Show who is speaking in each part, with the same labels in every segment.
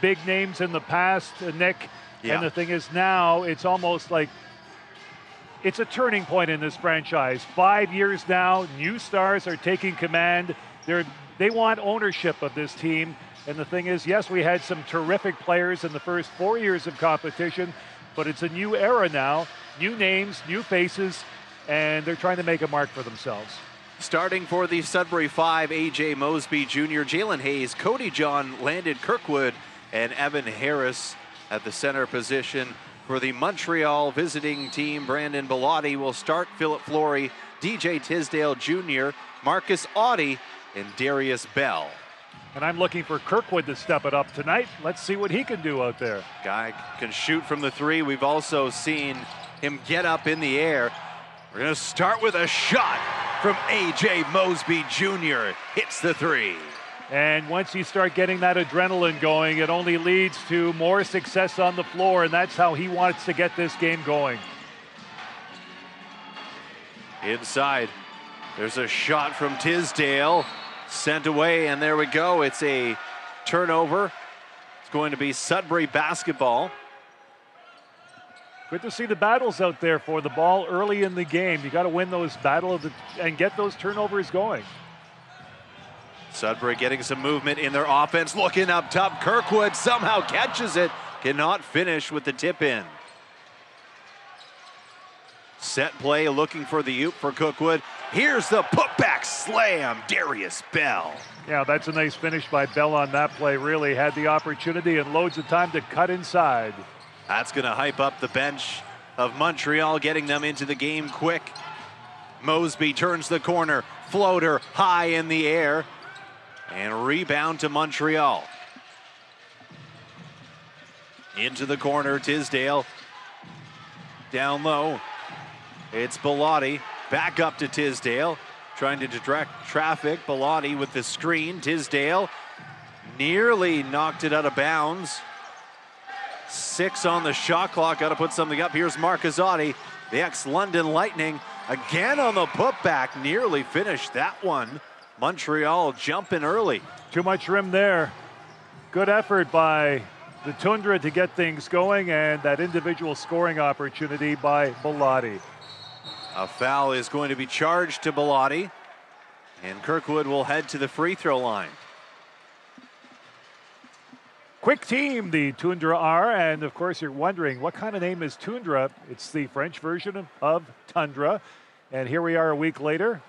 Speaker 1: big names in the past, Nick.
Speaker 2: Yeah.
Speaker 1: And the thing is now it's almost like it's a turning point in this franchise. 5 years now, new stars are taking command. They want ownership of this team. And the thing is, yes, we had some terrific players in the first 4 years of competition, but it's a new era now, new names, new faces, and they're trying to make a mark for themselves.
Speaker 2: Starting for the Sudbury Five, A.J. Mosby Jr., Jalen Hayes, Cody John, Landon Kirkwood, and Evan Harris at the center position. For the Montreal visiting team, Brandon Bellotti will start. Philip Flory, DJ Tisdale Jr., Marcus Audie, and Darius Bell.
Speaker 1: And I'm looking for Kirkwood to step it up tonight. Let's see what he can do out there.
Speaker 2: Guy can shoot from the three. We've also seen him get up in the air. We're going to start with a shot from A.J. Mosby Jr. Hits the three.
Speaker 1: And once you start getting that adrenaline going, it only leads to more success on the floor, and that's how he wants to get this game going.
Speaker 2: Inside, there's a shot from Tisdale. Sent away, and there we go. It's a turnover. It's going to be Sudbury basketball.
Speaker 1: Good to see the battles out there for the ball early in the game. You got to win those battles and get those turnovers going.
Speaker 2: Sudbury getting some movement in their offense. Looking up top, Kirkwood somehow catches it. Cannot finish with the tip in. Set play, looking for the oop for Kirkwood. Here's the putback slam, Darius Bell.
Speaker 1: Yeah, that's a nice finish by Bell on that play. Really had the opportunity and loads of time to cut inside.
Speaker 2: That's going to hype up the bench of Montreal, getting them into the game quick. Mosby turns the corner, floater high in the air, and rebound to Montreal. Into the corner, Tisdale. Down low, it's Bellotti. Back up to Tisdale, trying to direct traffic. Bellotti with the screen. Tisdale nearly knocked it out of bounds. 6 on the shot clock, got to put something up. Here's Marcus Audie, the ex-London Lightning, again on the putback, nearly finished that one. Montreal jumping early.
Speaker 1: Too much rim there. Good effort by the Toundra to get things going, and that individual scoring opportunity by Bellotti.
Speaker 2: A foul is going to be charged to Bellotti, and Kirkwood will head to the free throw line.
Speaker 1: Quick team, the Toundra are, and of course you're wondering, what kind of name is Toundra? It's the French version of Tundra, and here we are a week later.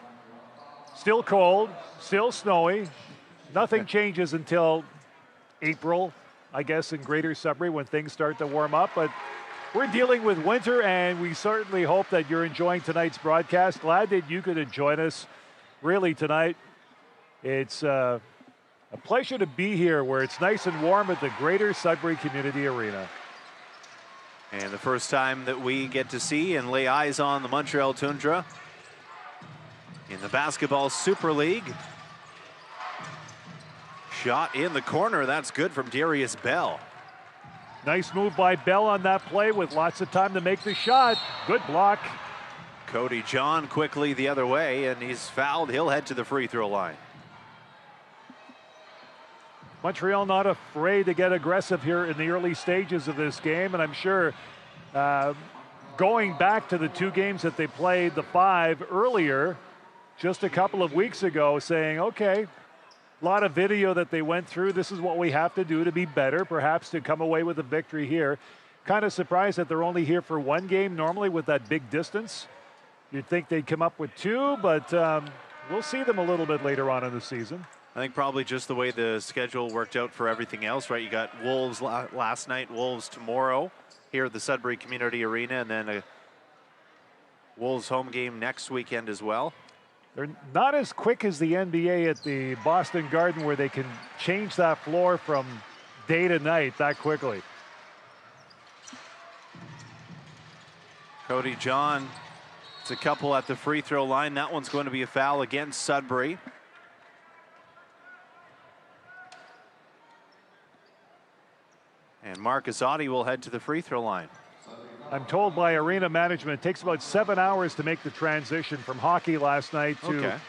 Speaker 1: Still cold, still snowy. Nothing changes until April, I guess, in Greater Sudbury when things start to warm up, but we're dealing with winter, and we certainly hope that you're enjoying tonight's broadcast. Glad that you could join us really tonight. It's a pleasure to be here where it's nice and warm at the Greater Sudbury Community Arena.
Speaker 2: And the first time that we get to see and lay eyes on the Montreal Toundra in the Basketball Super League. Shot in the corner, that's good from Darius Bell.
Speaker 1: Nice move by Bell on that play with lots of time to make the shot. Good block.
Speaker 2: Cody John quickly the other way, and he's fouled. He'll head to the free throw line.
Speaker 1: Montreal not afraid to get aggressive here in the early stages of this game, and I'm sure going back to the 2 games that they played, the 5 earlier, just a couple of weeks ago, saying, okay, a lot of video that they went through. This is what we have to do to be better, perhaps to come away with a victory here. Kind of surprised that they're only here for 1 game normally with that big distance. You'd think they'd come up with 2, but we'll see them a little bit later on in the season.
Speaker 2: I think probably just the way the schedule worked out for everything else, right? You got Wolves last night, Wolves tomorrow here at the Sudbury Community Arena, and then a Wolves home game next weekend as well.
Speaker 1: They're not as quick as the NBA at the Boston Garden where they can change that floor from day to night that quickly.
Speaker 2: Cody John, it's a couple at the free throw line. That one's going to be a foul against Sudbury. And Marcus Audie will head to the free throw line.
Speaker 1: I'm told by arena management it takes about 7 hours to make the transition from hockey last night to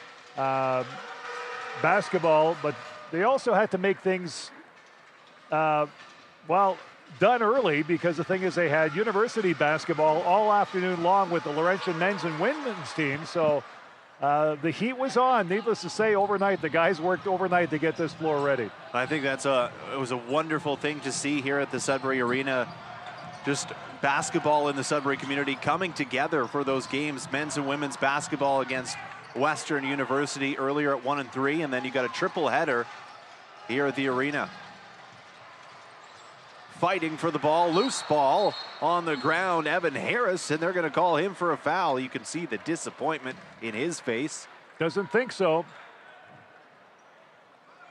Speaker 1: basketball, but they also had to make things Well, done early because the thing is they had university basketball all afternoon long with the Laurentian men's and women's team. So the heat was on. Needless to say, overnight, the guys worked overnight to get this floor ready.
Speaker 2: I think it was a wonderful thing to see here at the Sudbury Arena. Just basketball in the Sudbury community coming together for those games. Men's and women's basketball against Western University earlier at 1 and 3, and then you got a triple header here at the arena. Fighting for the ball, loose ball on the ground, Evan Harris, and they're going to call him for a foul. You can see the disappointment in his face.
Speaker 1: Doesn't think so.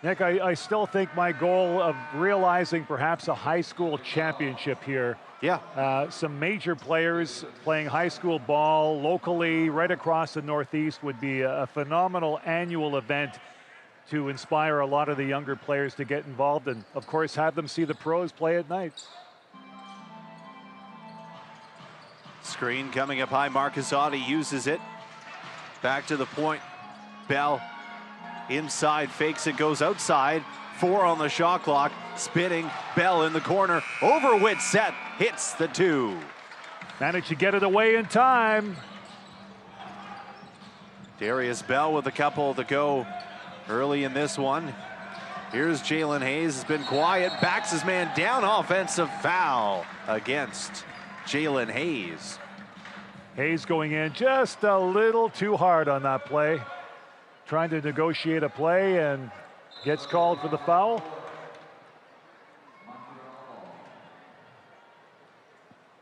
Speaker 1: Nick, I still think my goal of realizing perhaps a high school championship here.
Speaker 2: Yeah.
Speaker 1: Some major players playing high school ball locally right across the Northeast would be a phenomenal annual event to inspire a lot of the younger players to get involved and, of course, have them see the pros play at night.
Speaker 2: Screen coming up high. Marcus Audie uses it. Back to the point. Bell inside, fakes it, goes outside. 4 on the shot clock. Spinning. Bell in the corner. Over Whitsett. Hits the 2.
Speaker 1: Managed to get it away in time.
Speaker 2: Darius Bell with a couple to go early in this one. Here's Jalen Hayes. Has been quiet. Backs his man down. Offensive foul against Jalen Hayes.
Speaker 1: Hayes going in just a little too hard on that play. Trying to negotiate a play and gets called for the foul.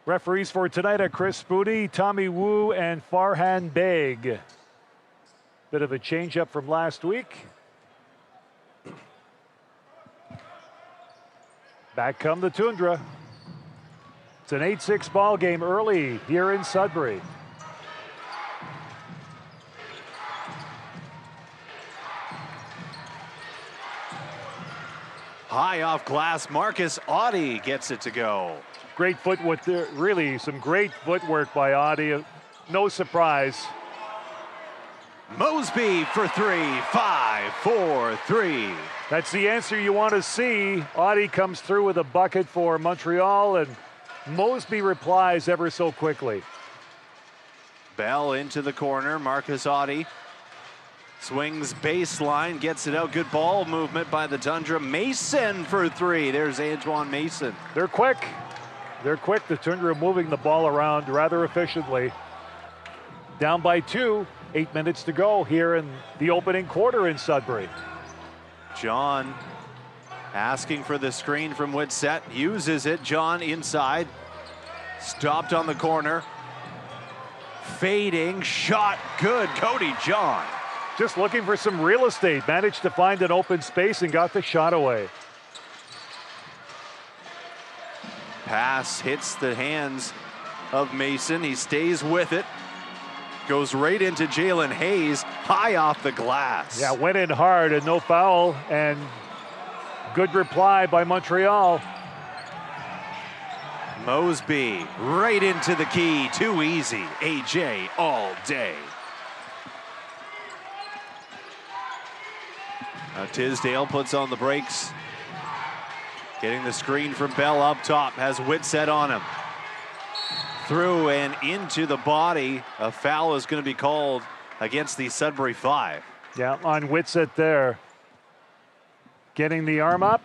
Speaker 1: Referees for tonight are Chris Spoody, Tommy Wu, and Farhan Beg. Bit of a change-up from last week. Back come the Toundra. It's an 8-6 ball game early here in Sudbury.
Speaker 2: High off glass, Marcus Audie gets it to go.
Speaker 1: Great footwork there, really some great footwork by Audie. No surprise.
Speaker 2: Mosby for 3, 5, 4, 3.
Speaker 1: That's the answer you want to see. Audie comes through with a bucket for Montreal, and Mosby replies ever so quickly.
Speaker 2: Bell into the corner. Marcus Audie swings baseline, gets it out. Good ball movement by the Toundra. Mason for 3. There's Antoine Mason.
Speaker 1: They're quick. They're quick. The Toundra moving the ball around rather efficiently. Down by 2. 8 minutes to go here in the opening quarter in Sudbury.
Speaker 2: John asking for the screen from Whitsett. Uses it. John inside. Stopped on the corner. Fading. Shot good. Cody John.
Speaker 1: Just looking for some real estate. Managed to find an open space and got the shot away.
Speaker 2: Pass hits the hands of Mason. He stays with it. Goes right into Jalen Hayes, high off the glass.
Speaker 1: Yeah, went in hard and no foul, and good reply by Montreal.
Speaker 2: Mosby right into the key, too easy. AJ all day. Now Tisdale puts on the brakes. Getting the screen from Bell up top, has Whitsett on him. Through and into the body. A foul is going to be called against the Sudbury Five.
Speaker 1: Yeah, on Whitsett there. Getting the arm up.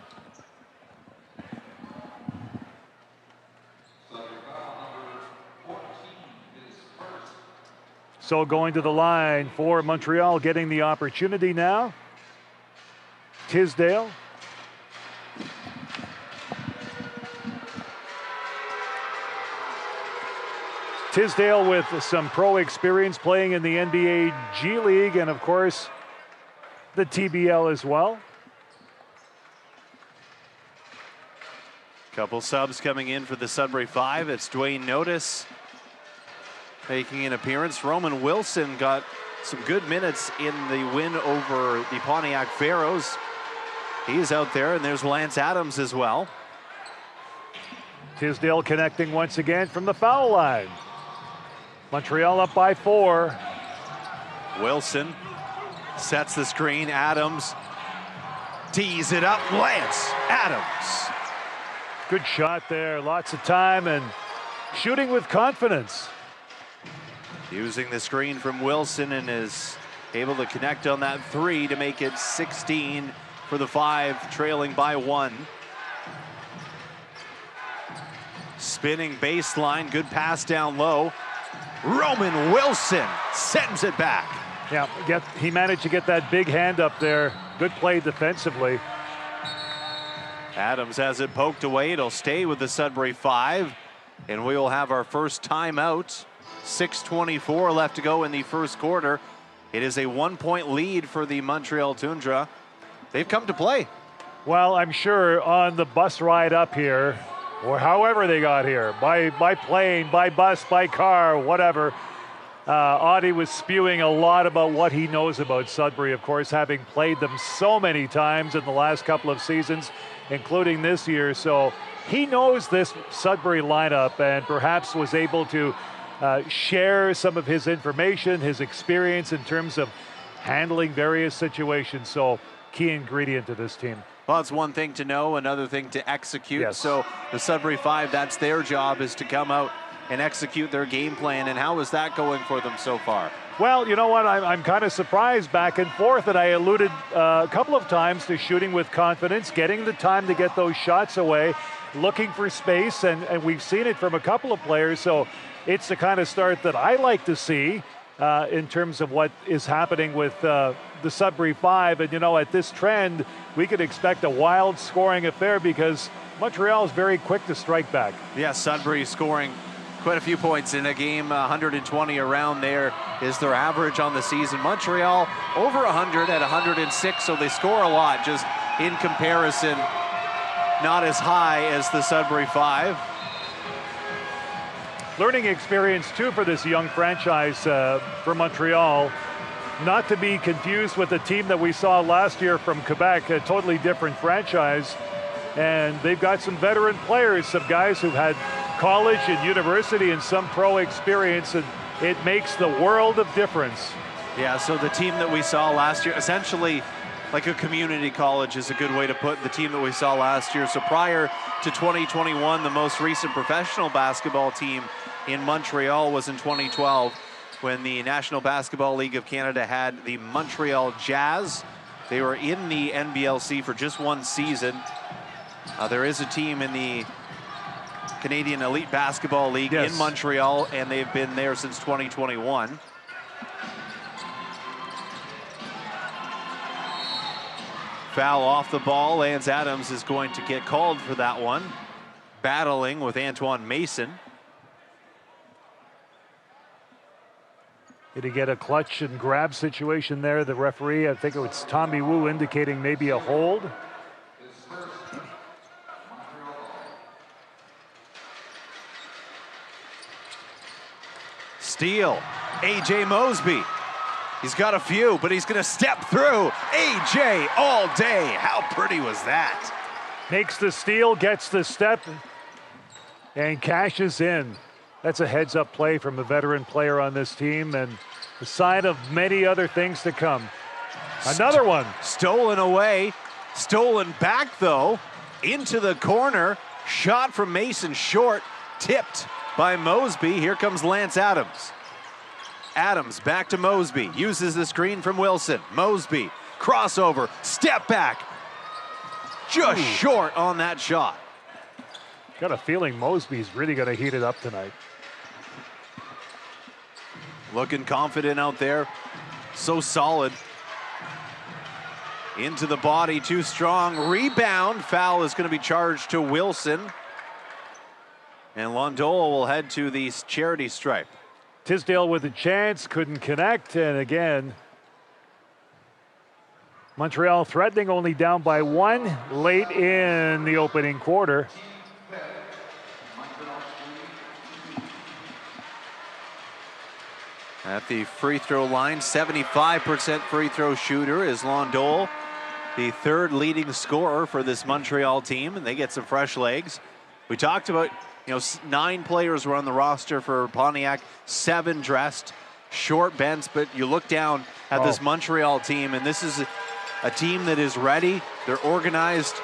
Speaker 1: So going to the line for Montreal, getting the opportunity now. Tisdale. Tisdale with some pro experience playing in the NBA G League and, of course, the TBL as well.
Speaker 2: Couple subs coming in for the Sudbury Five. It's Dwayne Notice making an appearance. Roman Wilson got some good minutes in the win over the Pontiac Pharaohs. He's out there, and there's Lance Adams as well.
Speaker 1: Tisdale connecting once again from the foul line. Montreal up by 4.
Speaker 2: Wilson sets the screen. Adams tees it up. Lance Adams.
Speaker 1: Good shot there, lots of time and shooting with confidence.
Speaker 2: Using the screen from Wilson and is able to connect on that three to make it 16 for the Five, trailing by 1. Spinning baseline, good pass down low. Roman Wilson sends it back.
Speaker 1: Yeah, he managed to get that big hand up there. Good play defensively.
Speaker 2: Adams has it poked away. It'll stay with the Sudbury Five, and we will have our first timeout. 6:24 left to go in the first quarter. It is a 1-point lead for the Montreal Toundra. They've come to play.
Speaker 1: Well, I'm sure on the bus ride up here, or however they got here, by plane, by bus, by car, whatever, Audie was spewing a lot about what he knows about Sudbury, of course, having played them so many times in the last couple of seasons, including this year. So he knows this Sudbury lineup and perhaps was able to share some of his information, his experience in terms of handling various situations. So key ingredient to this team.
Speaker 2: Well, it's one thing to know, another thing to execute.
Speaker 1: Yes.
Speaker 2: So the Sudbury Five, that's their job, is to come out and execute their game plan. And how is that going for them so far?
Speaker 1: Well, you know what? I'm kind of surprised back and forth, and I alluded a couple of times to shooting with confidence, getting the time to get those shots away, looking for space, and we've seen it from a couple of players. So it's the kind of start that I like to see in terms of what is happening with the Sudbury Five. And, you know, at this trend, we could expect a wild scoring affair because Montreal is very quick to strike back.
Speaker 2: Yeah, Sudbury scoring quite a few points in a game. 120 around there is their average on the season. Montreal over 100 at 106, so they score a lot, just in comparison, not as high as the Sudbury Five.
Speaker 1: Learning experience, too, for this young franchise for Montreal. Not to be confused with the team that we saw last year from Quebec, a totally different franchise. And they've got some veteran players, some guys who've had college and university and some pro experience, and it makes the world of difference.
Speaker 2: Yeah, so the team that we saw last year, essentially like a community college is a good way to put the team that we saw last year. So prior to 2021, the most recent professional basketball team in Montreal was in 2012 when the National Basketball League of Canada had the Montreal Jazz. They were in the NBLC for just one season. There is a team in the Canadian Elite Basketball League in Montreal, and they've been there since 2021. Foul off the ball. Lance Adams is going to get called for that one. Battling with Antoine Mason.
Speaker 1: Did he get a clutch and grab situation there? The referee, I think it was Tommy Wu, indicating maybe a hold.
Speaker 2: Steal, AJ Mosby. He's got a few, but he's gonna step through. AJ all day. How pretty was that?
Speaker 1: Makes the steal, gets the step, and cashes in. That's a heads-up play from a veteran player on this team, and the sign of many other things to come. Another one.
Speaker 2: Stolen away, stolen back though, into the corner. Shot from Mason short, tipped by Mosby. Here comes Lance Adams. Adams back to Mosby, uses the screen from Wilson. Mosby, crossover, step back. Just short on that shot.
Speaker 1: Got a feeling Mosby's really going to heat it up tonight.
Speaker 2: Looking confident out there, so solid. Into the body, too strong. Rebound, foul is going to be charged to Wilson. And Londola will head to the charity stripe.
Speaker 1: Tisdale with a chance, couldn't connect, and again, Montreal threatening, only down by one late in the opening quarter.
Speaker 2: At the free throw line, 75% free throw shooter is Londola, the third leading scorer for this Montreal team, and they get some fresh legs. We talked about, 9 players were on the roster for Pontiac, 7 dressed, short bench, but you look down at this Montreal team, and this is a team that is ready, they're organized,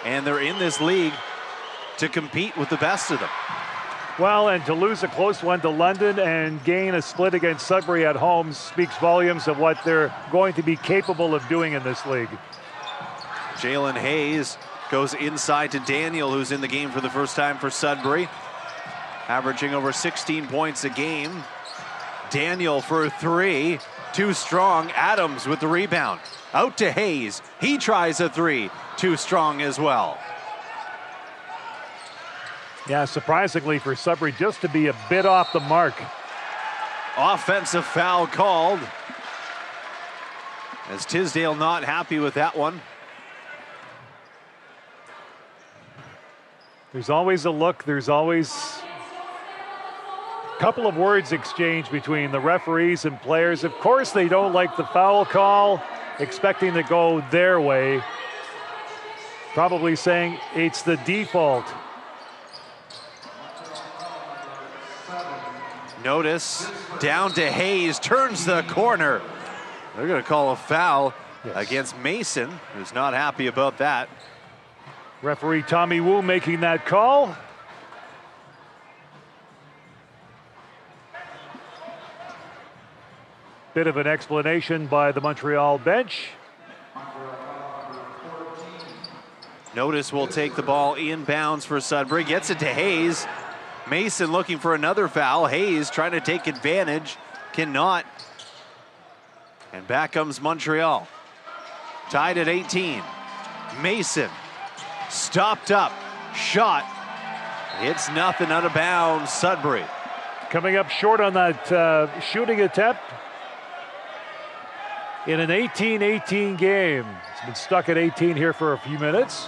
Speaker 2: and they're in this league to compete with the best of them.
Speaker 1: Well, and to lose a close one to London and gain a split against Sudbury at home speaks volumes of what they're going to be capable of doing in this league.
Speaker 2: Jalen Hayes goes inside to Daniel, who's in the game for the first time for Sudbury, averaging over 16 points a game. Daniel for three, too strong. Adams with the rebound. Out to Hayes. He tries a three, too strong as well.
Speaker 1: Yeah, surprisingly for Sudbury, just to be a bit off the mark.
Speaker 2: Offensive foul called, as Tisdale not happy with that one.
Speaker 1: There's always a look, there's always a couple of words exchanged between the referees and players. Of course, they don't like the foul call, expecting to go their way. Probably saying it's the default.
Speaker 2: Notice down to Hayes, turns the corner. They're going to call a foul against Mason, who's not happy about that.
Speaker 1: Referee Tommy Wu making that call. Bit of an explanation by the Montreal bench.
Speaker 2: Notice will take the ball inbounds for Sudbury, gets it to Hayes. Mason looking for another foul. Hayes trying to take advantage, cannot. And back comes Montreal. Tied at 18. Mason stopped up, shot. It's nothing, out of bounds. Sudbury
Speaker 1: coming up short on that shooting attempt in an 18-18 game. It's been stuck at 18 here for a few minutes.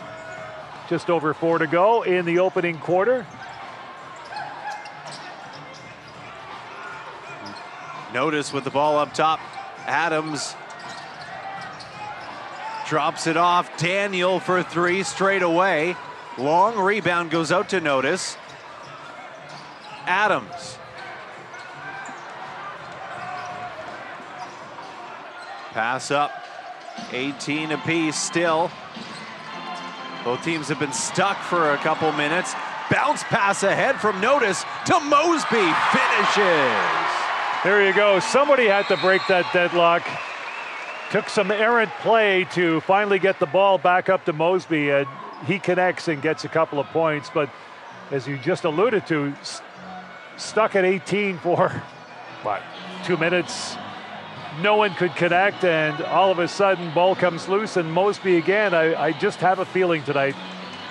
Speaker 1: Just over 4 to go in the opening quarter.
Speaker 2: Notice with the ball up top, Adams drops it off. Daniel for three straight away. Long rebound goes out to Notice. Adams. Pass up, 18 apiece still. Both teams have been stuck for a couple minutes. Bounce pass ahead from Notice to Mosby, finishes.
Speaker 1: There you go. Somebody had to break that deadlock. Took some errant play to finally get the ball back up to Mosby, and he connects and gets a couple of points. But as you just alluded to, stuck at 18 for, what, 2 minutes. No one could connect, and all of a sudden, ball comes loose, and Mosby again. I just have a feeling tonight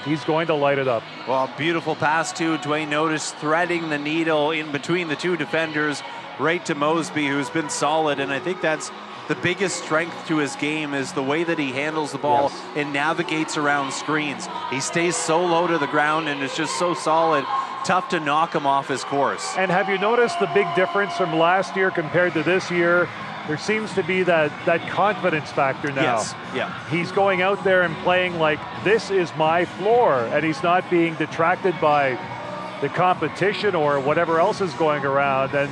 Speaker 1: he's going to light it up.
Speaker 2: Well, beautiful pass to Dwayne Notice, threading the needle in between the two defenders, right to Mosby, who's been solid. And I think that's the biggest strength to his game, is the way that he handles the ball and navigates around screens. He stays so low to the ground and is just so solid. Tough to knock him off his course.
Speaker 1: And have you noticed the big difference from last year compared to this year? There seems to be that confidence factor now.
Speaker 2: Yes, yeah.
Speaker 1: He's going out there and playing like, this is my floor, and he's not being detracted by the competition or whatever else is going around. And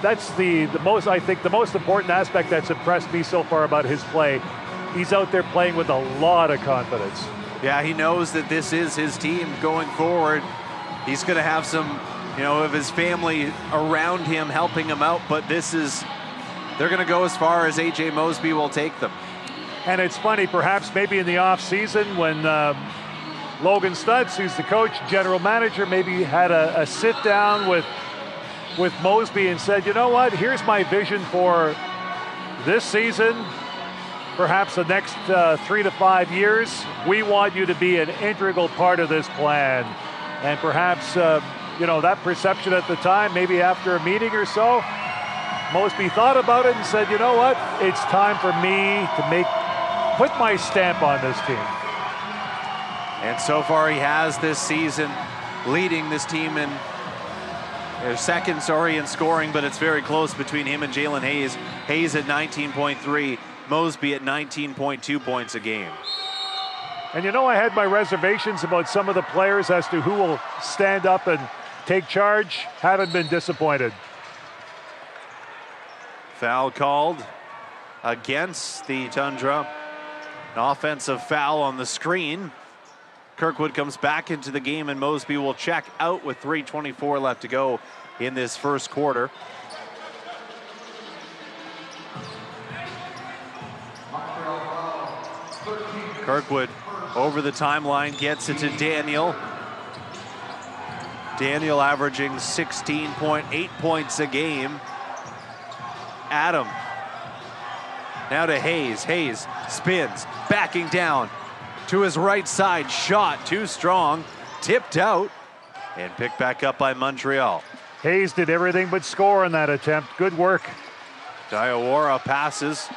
Speaker 1: that's the most, I think, the most important aspect that's impressed me so far about his play. He's out there playing with a lot of confidence.
Speaker 2: Yeah, he knows that this is his team going forward. He's going to have some, of his family around him helping him out, but they're going to go as far as A.J. Mosby will take them.
Speaker 1: And it's funny, perhaps maybe in the off season when Logan Stutz, who's the coach, general manager, maybe had a sit down with Mosby and said, you know what, here's my vision for this season, perhaps the next 3 to 5 years. We want you to be an integral part of this plan. And perhaps, that perception at the time, maybe after a meeting or so, Mosby thought about it and said, you know what, it's time for me to put my stamp on this team.
Speaker 2: And so far he has this season, leading this team in second, in scoring, but it's very close between him and Jalen Hayes. Hayes at 19.3, Mosby at 19.2 points a game.
Speaker 1: And I had my reservations about some of the players as to who will stand up and take charge. Haven't been disappointed.
Speaker 2: Foul called against the Toundra. An offensive foul on the screen. Kirkwood comes back into the game, and Mosby will check out with 3:24 left to go in this first quarter. Kirkwood over the timeline, gets it to Daniel. Daniel averaging 16.8 points a game. Adam. Now to Hayes. Hayes spins, backing down to his right side. Shot too strong, tipped out, and picked back up by Montreal.
Speaker 1: Hayes did everything but score on that attempt. Good work.
Speaker 2: Diawara passes.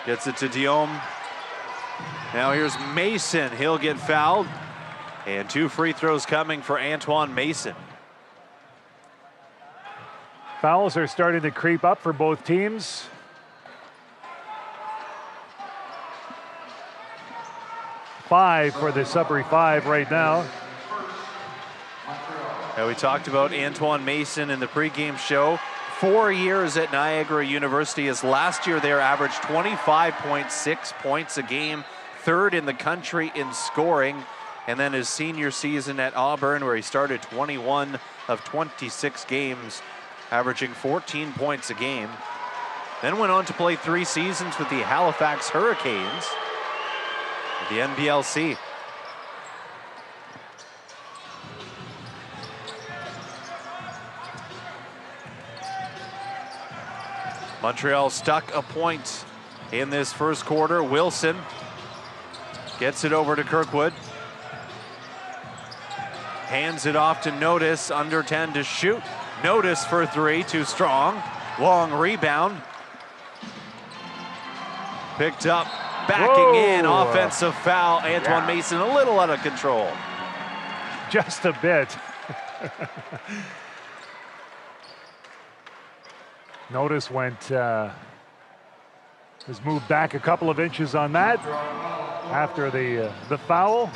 Speaker 2: Gets it to Diome. Now here's Mason. He'll get fouled. And 2 free throws coming for Antoine Mason.
Speaker 1: Fouls are starting to creep up for both teams. Five for the Sudbury Five right now.
Speaker 2: Now we talked about Antoine Mason in the pregame show. 4 years at Niagara University. His last year there averaged 25.6 points a game, 3rd in the country in scoring. And then his senior season at Auburn, where he started 21 of 26 games, averaging 14 points a game. Then went on to play 3 seasons with the Halifax Hurricanes of the NBLC. Montreal stuck a point in this first quarter. Wilson gets it over to Kirkwood. Hands it off to Notice, under 10 to shoot. Notice for 3, too strong. Long rebound. Picked up, backing in, offensive foul. Antoine Mason a little out of control.
Speaker 1: Just a bit. Notice was moved back a couple of inches on that after the foul.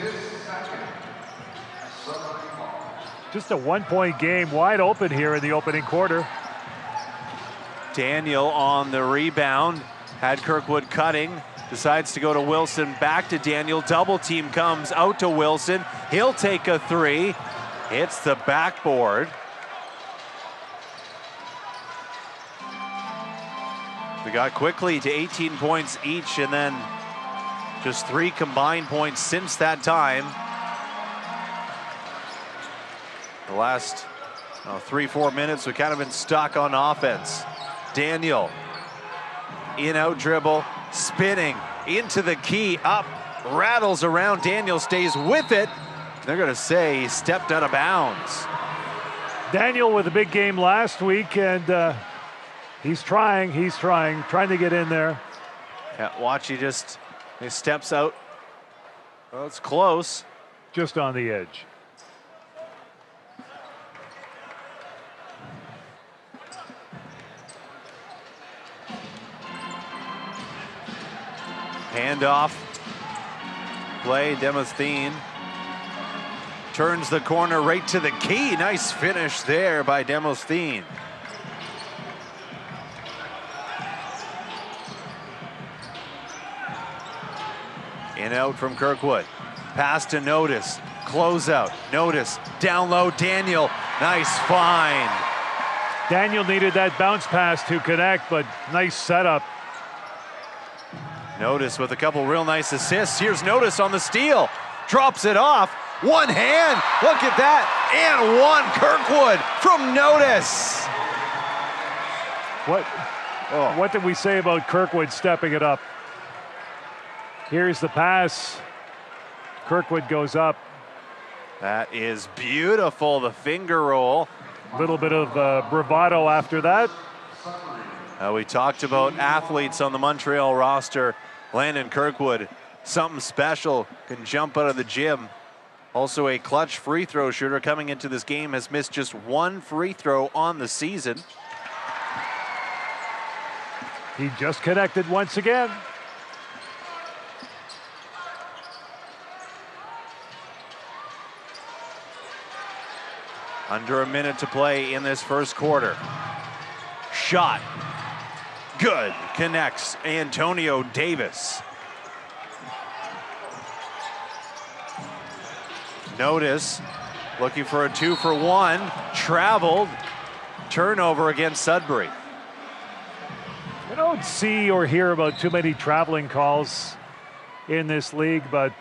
Speaker 1: Just a 1-point game, wide open here in the opening quarter.
Speaker 2: Daniel on the rebound, had Kirkwood cutting, decides to go to Wilson, back to Daniel. Double team comes out to Wilson. He'll take a 3, hits the backboard. We got quickly to 18 points each, and then just 3 combined points since that time. The last 3-4 minutes, we've kind of been stuck on offense. Daniel, in-out dribble, spinning into the key, up, rattles around. Daniel stays with it. They're going to say he stepped out of bounds.
Speaker 1: Daniel with a big game last week, and he's trying to get in there.
Speaker 2: Yeah, watch, he steps out. Well, it's close.
Speaker 1: Just on the edge.
Speaker 2: Handoff. Play, Demosthene. Turns the corner right to the key. Nice finish there by Demosthene. In out from Kirkwood. Pass to Notice. Closeout. Notice. Down low. Daniel. Nice find.
Speaker 1: Daniel needed that bounce pass to connect, but nice setup.
Speaker 2: Notice with a couple real nice assists. Here's Notice on the steal. Drops it off. One hand. Look at that. And one. Kirkwood from Notice.
Speaker 1: What did we say about Kirkwood stepping it up? Here's the pass. Kirkwood goes up.
Speaker 2: That is beautiful. The finger roll.
Speaker 1: A little bit of bravado after that.
Speaker 2: We talked about athletes on the Montreal roster. Landon Kirkwood, something special, can jump out of the gym. Also a clutch free throw shooter coming into this game, has missed just 1 free throw on the season.
Speaker 1: He just connected once again.
Speaker 2: Under a minute to play in this first quarter. Shot. Good. Connects Antonio Davis. Notice, looking for a 2-for-1, traveled, turnover against Sudbury.
Speaker 1: I don't see or hear about too many traveling calls in this league, but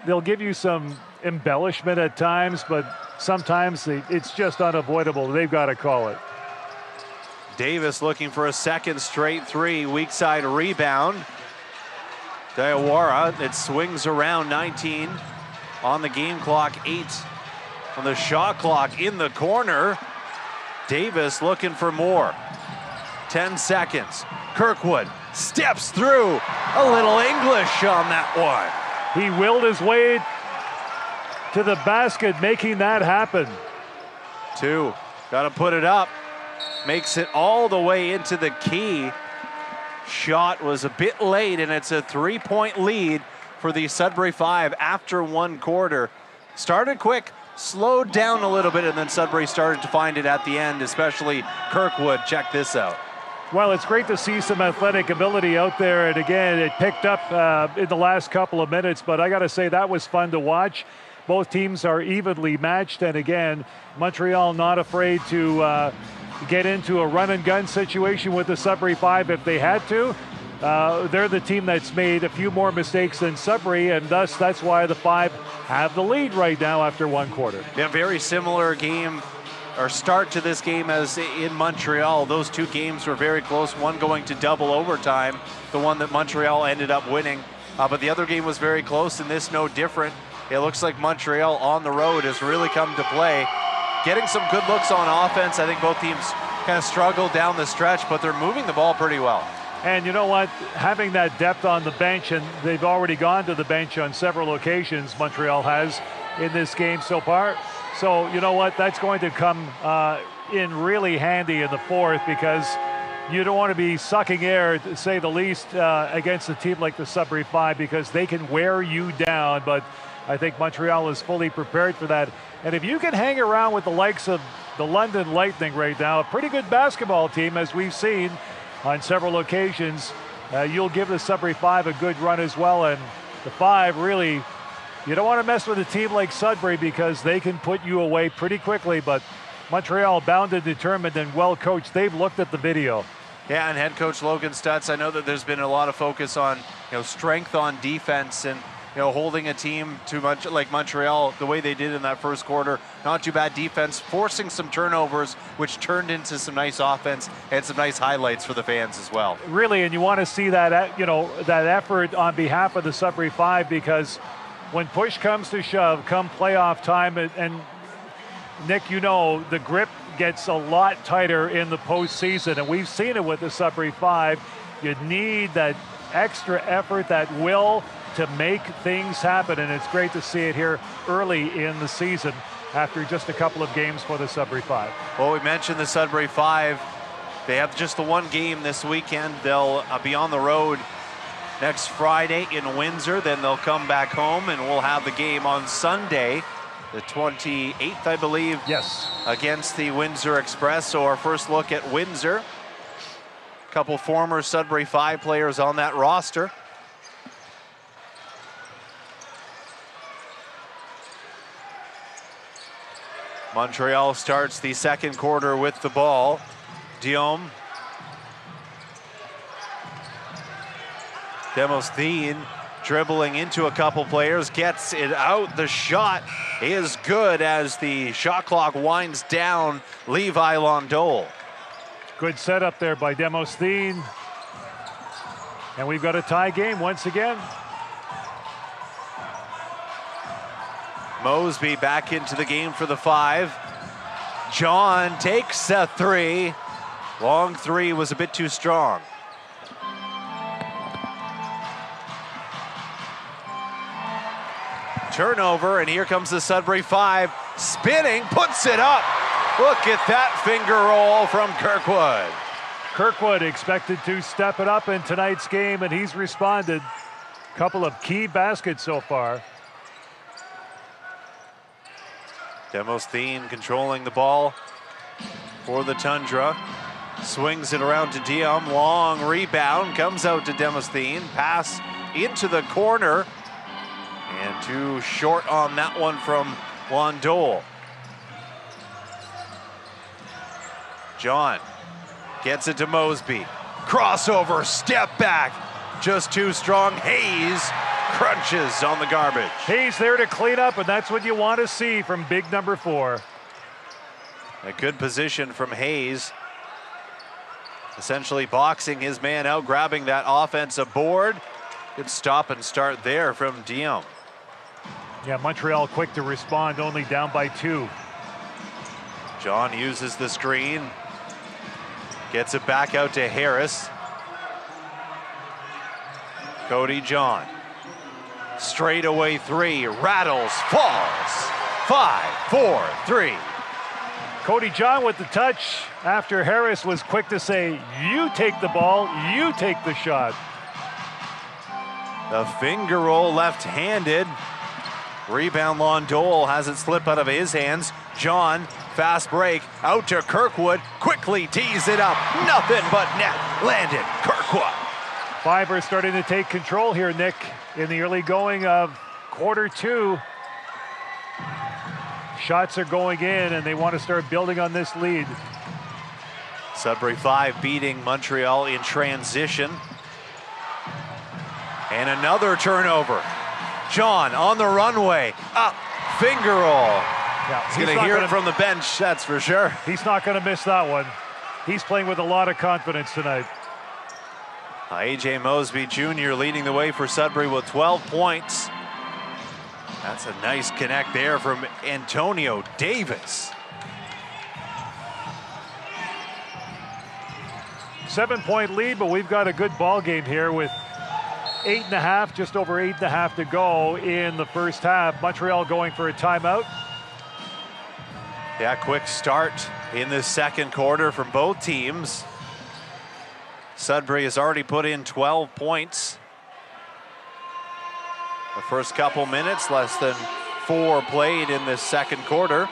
Speaker 1: they'll give you some embellishment at times, but sometimes it's just unavoidable. They've got to call it.
Speaker 2: Davis looking for a second straight three, weak side rebound. Diawara, it swings around. 19 on the game clock, 8 on the shot clock in the corner. Davis looking for more. 10 seconds. Kirkwood steps through. A little English on that one.
Speaker 1: He willed his way to the basket, making that happen.
Speaker 2: 2, got to put it up. Makes it all the way into the key. Shot was a bit late, and it's a 3-point lead for the Sudbury Five after one quarter. Started quick, slowed down a little bit, and then Sudbury started to find it at the end, especially Kirkwood. Check this out.
Speaker 1: Well, it's great to see some athletic ability out there, and again, it picked up in the last couple of minutes, but I got to say that was fun to watch. Both teams are evenly matched, and again, Montreal not afraid to get into a run-and-gun situation with the Sudbury Five if they had to. They're the team that's made a few more mistakes than Sudbury, and thus that's why the Five have the lead right now after one quarter.
Speaker 2: Yeah, very similar game or start to this game as in Montreal. Those two games were very close, one going to double overtime, the one that Montreal ended up winning. But the other game was very close, and this no different. It looks like Montreal on the road has really come to play. Getting some good looks on offense. I think both teams kind of struggled down the stretch, but they're moving the ball pretty well.
Speaker 1: And you know what? Having that depth on the bench, and they've already gone to the bench on several occasions, Montreal has in this game so far. So you know what? That's going to come in really handy in the fourth, because you don't want to be sucking air, to say the least, against a team like the Sudbury Five, because they can wear you down. But I think Montreal is fully prepared for that. And if you can hang around with the likes of the London Lightning right now, a pretty good basketball team, as we've seen on several occasions, you'll give the Sudbury Five a good run as well. And the Five, really, you don't want to mess with a team like Sudbury, because they can put you away pretty quickly. But Montreal, bound and determined and well coached. They've looked at the video.
Speaker 2: Yeah, and head coach Logan Stutz, I know that there's been a lot of focus on strength on defense, and holding a team too much like Montreal the way they did in that first quarter. Not too bad defense, forcing some turnovers, which turned into some nice offense and some nice highlights for the fans as well.
Speaker 1: Really, and you want to see that that effort on behalf of the Sudbury Five, because when push comes to shove, come playoff time, and Nick, the grip gets a lot tighter in the postseason, and we've seen it with the Sudbury Five. You need that extra effort, that will to make things happen, and it's great to see it here early in the season after just a couple of games for the Sudbury Five.
Speaker 2: Well, we mentioned the Sudbury Five. They have just the one game this weekend. They'll be on the road next Friday in Windsor. Then they'll come back home, and we'll have the game on Sunday, the 28th, I believe.
Speaker 1: Yes.
Speaker 2: Against the Windsor Express. So our first look at Windsor. A couple former Sudbury Five players on that roster. Montreal starts the second quarter with the ball. Diome. Demosthene dribbling into a couple players, gets it out. The shot is good as the shot clock winds down. Levi Londol.
Speaker 1: Good setup there by Demosthene. And we've got a tie game once again.
Speaker 2: Mosby back into the game for the Five. John takes a three. Long three was a bit too strong. Turnover, and here comes the Sudbury Five. Spinning, puts it up. Look at that finger roll from Kirkwood.
Speaker 1: Kirkwood expected to step it up in tonight's game, and he's responded. Couple of key baskets so far.
Speaker 2: Demosthene controlling the ball for the Toundra. Swings it around to Diome. Long rebound. Comes out to Demosthene. Pass into the corner. And too short on that one from Wandol. John gets it to Mosby. Crossover, step back. Just too strong. Hayes crunches on the garbage.
Speaker 1: Hayes there to clean up, and that's what you want to see from big number 4.
Speaker 2: A good position from Hayes. Essentially boxing his man out, grabbing that offensive board. Good stop and start there from Diem.
Speaker 1: Yeah, Montreal quick to respond, only down by 2.
Speaker 2: John uses the screen. Gets it back out to Harris. Cody John. Straightaway 3, rattles, falls. 5, 4, 3.
Speaker 1: Cody John with the touch after Harris was quick to say, you take the ball, you take the shot.
Speaker 2: The finger roll left-handed. Rebound, Londol has it slip out of his hands. John, fast break, out to Kirkwood, quickly tees it up. Nothing but net, landed, Kirkwood.
Speaker 1: Five are starting to take control here, Nick, in the early going of quarter 2. Shots are going in, and they want to start building on this lead.
Speaker 2: Sudbury 5 beating Montreal in transition. And another turnover. John on the runway, up, finger roll.
Speaker 1: Yeah,
Speaker 2: he's going to hear it from the bench, that's for sure.
Speaker 1: He's not going to miss that one. He's playing with a lot of confidence tonight.
Speaker 2: A.J. Mosby Jr. leading the way for Sudbury with 12 points. That's a nice connect there from Antonio Davis.
Speaker 1: 7-point lead, but we've got a good ball game here with 8.5, just over 8.5 to go in the first half. Montreal going for a timeout.
Speaker 2: Yeah, quick start in the second quarter from both teams. Sudbury has already put in 12 points. The first couple minutes, less than 4 played in the second quarter.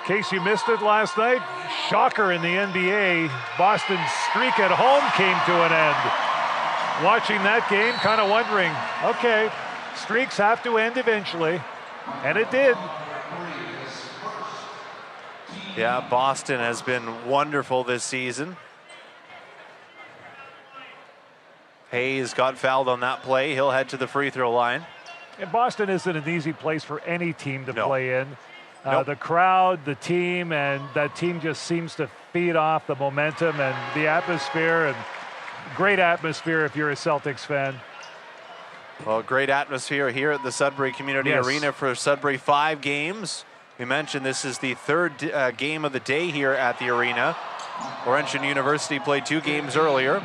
Speaker 1: In case you missed it last night, shocker in the NBA. Boston's streak at home came to an end. Watching that game, kind of wondering, okay, streaks have to end eventually, and it did.
Speaker 2: Yeah, Boston has been wonderful this season. Hayes got fouled on that play. He'll head to the free throw line.
Speaker 1: And Boston isn't an easy place for any team to play in.
Speaker 2: Nope.
Speaker 1: The crowd, the team, and that team just seems to feed off the momentum and the atmosphere, and great atmosphere if you're a Celtics fan.
Speaker 2: Well, great atmosphere here at the Sudbury Community Arena for Sudbury 5 games. We mentioned this is the third game of the day here at the arena. Laurentian University played 2 games earlier.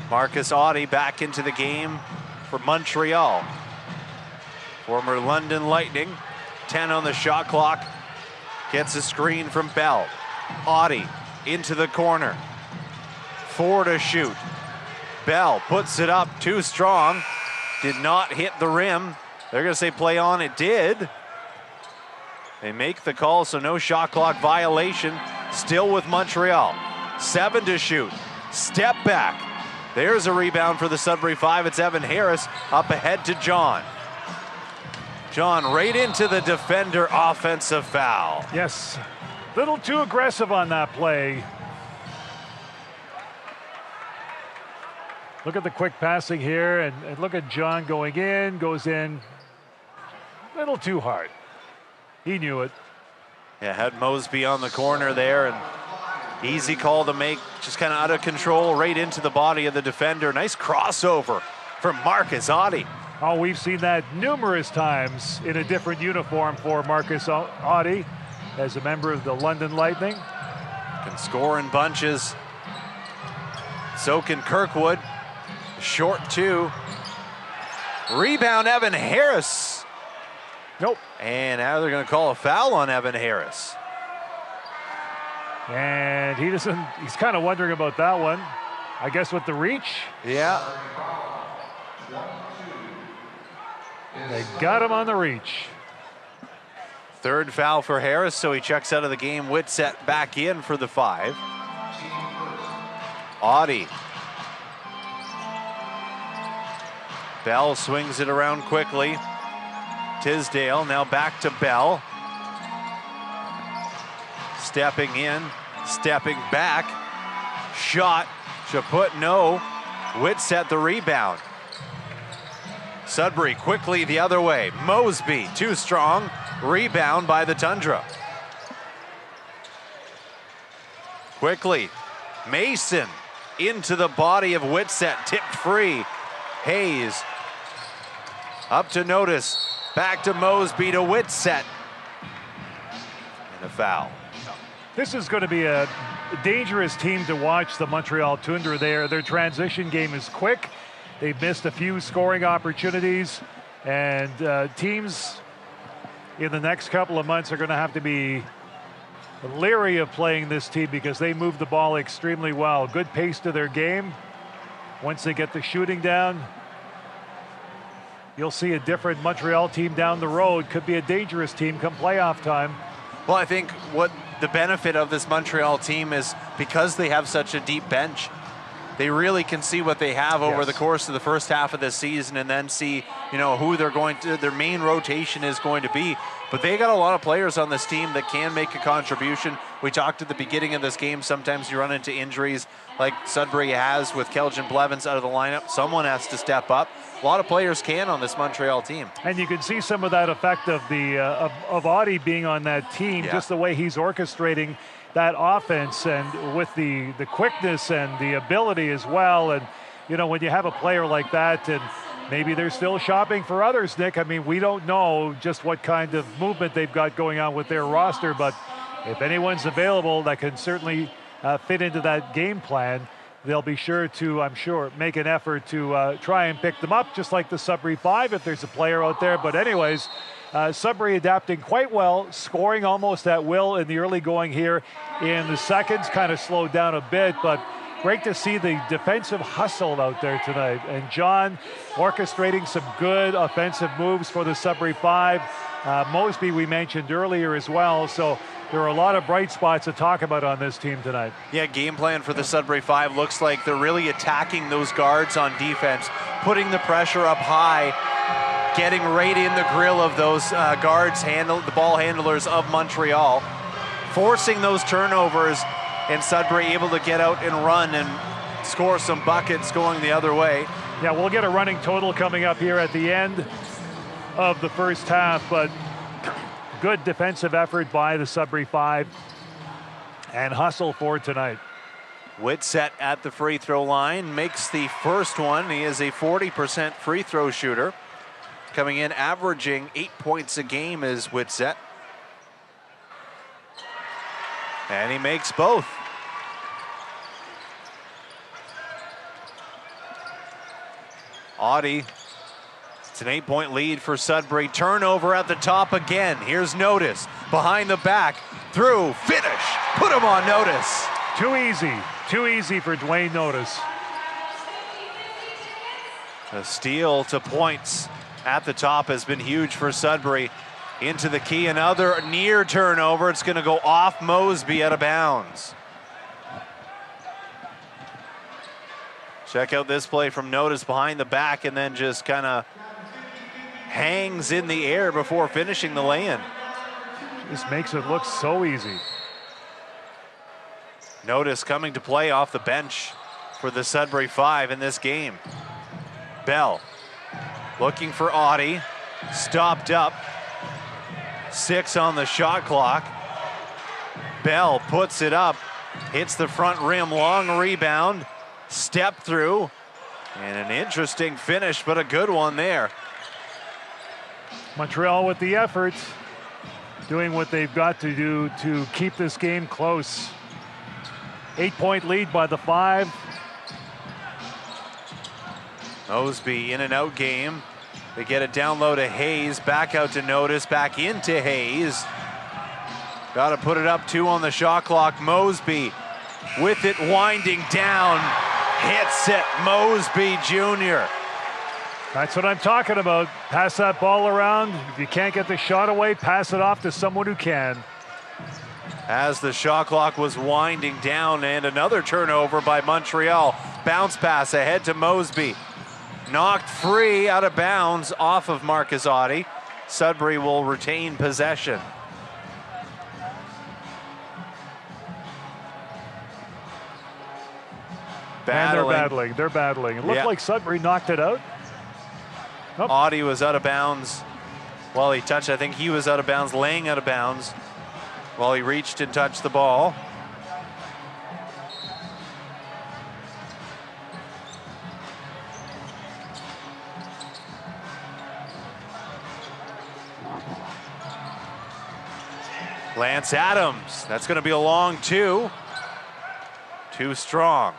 Speaker 2: Marcus Audie back into the game for Montreal. Former London Lightning, 10 on the shot clock. Gets a screen from Bell. Audie into the corner. 4 to shoot. Bell puts it up, too strong. Did not hit the rim. They're going to say play on. It did. They make the call, so no shot clock violation. Still with Montreal. 7 to shoot. Step back. There's a rebound for the Sudbury 5. It's Evan Harris up ahead to John. John right into the defender, offensive foul.
Speaker 1: Yes, little too aggressive on that play. Look at the quick passing here, and look at John going in, goes in. Little too hard. He knew it.
Speaker 2: Yeah, had Mosby on the corner there, and easy call to make, just kind of out of control, right into the body of the defender. Nice crossover from Marcus Audie.
Speaker 1: Oh, we've seen that numerous times in a different uniform for Marcus Audie as a member of the London Lightning.
Speaker 2: Can score in bunches. So can Kirkwood. Short 2. Rebound, Evan Harris.
Speaker 1: Nope.
Speaker 2: And now they're going to call a foul on Evan Harris.
Speaker 1: And he's kind of wondering about that one. I guess with the reach.
Speaker 2: Yeah.
Speaker 1: They got him on the reach.
Speaker 2: Third foul for Harris, so he checks out of the game. Whitsett back in for the 5. Audie. Bell swings it around quickly. Tisdale now back to Bell. Stepping in, stepping back. Shot, Chaput, no. Whitsett the rebound. Sudbury quickly the other way. Mosby, too strong. Rebound by the Toundra. Quickly, Mason into the body of Whitsett, tipped free. Hayes up to Notice, back to Mosby to Whitsett. And a foul.
Speaker 1: This is going to be a dangerous team to watch, the Montreal Toundra there. Their transition game is quick. They've missed a few scoring opportunities, and teams in the next couple of months are going to have to be leery of playing this team because they move the ball extremely well. Good pace to their game. Once they get the shooting down, you'll see a different Montreal team down the road. Could be a dangerous team come playoff time.
Speaker 2: Well, I think what the benefit of this Montreal team is because they have such a deep bench, they really can see what they have over the course of the first half of the season and then see, you know, who they're going to, their main rotation is going to be. But they got a lot of players on this team that can make a contribution. We talked at the beginning of this game, sometimes you run into injuries like Sudbury has with Kelvin Blevins out of the lineup. Someone has to step up. A lot of players can on this Montreal team.
Speaker 1: And you can see some of that effect of the of Audie being on that team, just the way he's orchestrating that offense and with the quickness and the ability as well. And, you know, when you have a player like that, and maybe they're still shopping for others, Nick. I mean, we don't know just what kind of movement they've got going on with their roster, but if anyone's available that can certainly fit into that game plan, they'll be sure to, I'm sure, make an effort to try and pick them up, just like the Sudbury 5 if there's a player out there. But anyways, Sudbury adapting quite well, scoring almost at will in the early going here. In the seconds, kind of slowed down a bit, but great to see the defensive hustle out there tonight. And John orchestrating some good offensive moves for the Sudbury 5. Mosby we mentioned earlier as well, so there are a lot of bright spots to talk about on this team tonight. Yeah,
Speaker 2: game plan for the Sudbury 5 looks like they're really attacking those guards on defense, putting the pressure up high, getting right in the grill of those guards, the ball handlers of Montreal, forcing those turnovers, and Sudbury able to get out and run and score some buckets going the other way.
Speaker 1: Yeah, we'll get a running total coming up here at the end of the first half, but good defensive effort by the Sudbury 5 and hustle for tonight.
Speaker 2: Whitsett at the free throw line, makes the first one. He is a 40% free throw shooter. Coming in averaging 8 points a game is Whitsett. And he makes both. Audie, it's an 8-point lead for Sudbury. Turnover at the top again. Here's Notice, behind the back, through, finish, put him on Notice.
Speaker 1: Too easy for Dwayne Notice.
Speaker 2: A steal to points at the top has been huge for Sudbury. Into the key, another near turnover. It's going to go off Mosby, out of bounds. Check out this play from Notice behind the back and then just kind of hangs in the air before finishing the lay-in.
Speaker 1: Just makes it look so easy.
Speaker 2: Notice coming to play off the bench for the Sudbury 5 in this game. Bell looking for Audie, stopped up. 6 on the shot clock. Bell puts it up, hits the front rim, long rebound, step through, and an interesting finish, but a good one there.
Speaker 1: Montreal with the effort, doing what they've got to do to keep this game close. 8-point lead by the 5.
Speaker 2: Mosby in and out game. They get it down low to Hayes, back out to Notice, back into Hayes. Got to put it up, 2 on the shot clock. Mosby with it winding down, hits it, Mosby Jr.
Speaker 1: That's what I'm talking about. Pass that ball around. If you can't get the shot away, pass it off to someone who can.
Speaker 2: As the shot clock was winding down, and another turnover by Montreal. Bounce pass ahead to Mosby. Knocked free out of bounds off of Marque. Sudbury will retain possession.
Speaker 1: They're battling. It looked like Sudbury knocked it out.
Speaker 2: Nope. Audie was out of bounds. Well, he touched, I think he was out of bounds, laying out of bounds while he reached and touched the ball. Lance Adams, that's going to be a long two. Too strong.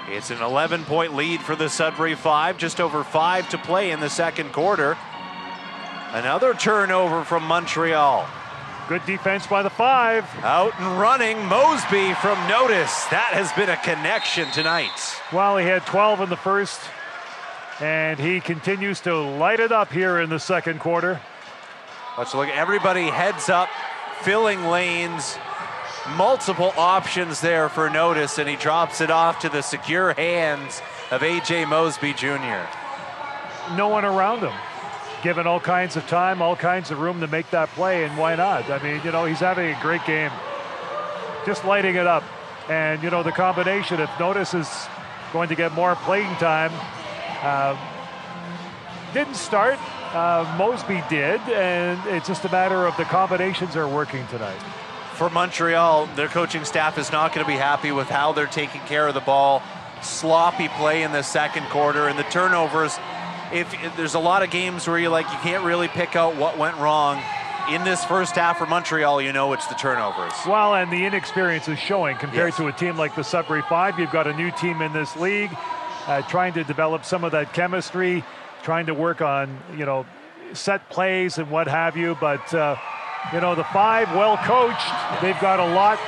Speaker 2: It's an 11-point lead for the Sudbury Five, just over 5 to play in the second quarter. Another turnover from Montreal.
Speaker 1: Good defense by the Five.
Speaker 2: Out and running, Mosby from notice. That has been a connection tonight.
Speaker 1: Well, he had 12 in the first, and he continues to light it up here in the second quarter.
Speaker 2: Let's look, everybody heads up, filling lanes. Multiple options there for notice, and he drops it off to the secure hands of A.J. Mosby Jr.
Speaker 1: No one around him, given all kinds of time, all kinds of room to make that play, and why not? I mean, he's having a great game. Just lighting it up. And, the combination, if Notice is going to get more playing time, didn't start, Mosby did, and it's just a matter of the combinations are working tonight.
Speaker 2: For Montreal, their coaching staff is not going to be happy with how they're taking care of the ball. Sloppy play in the second quarter, and the turnovers. If there's a lot of games where you can't really pick out what went wrong. In this first half for Montreal, it's the turnovers.
Speaker 1: Well, and the inexperience is showing compared to a team like the Sudbury Five. You've got a new team in this league, trying to develop some of that chemistry, trying to work on, set plays and what have you, but the Five, well coached. They've got a lot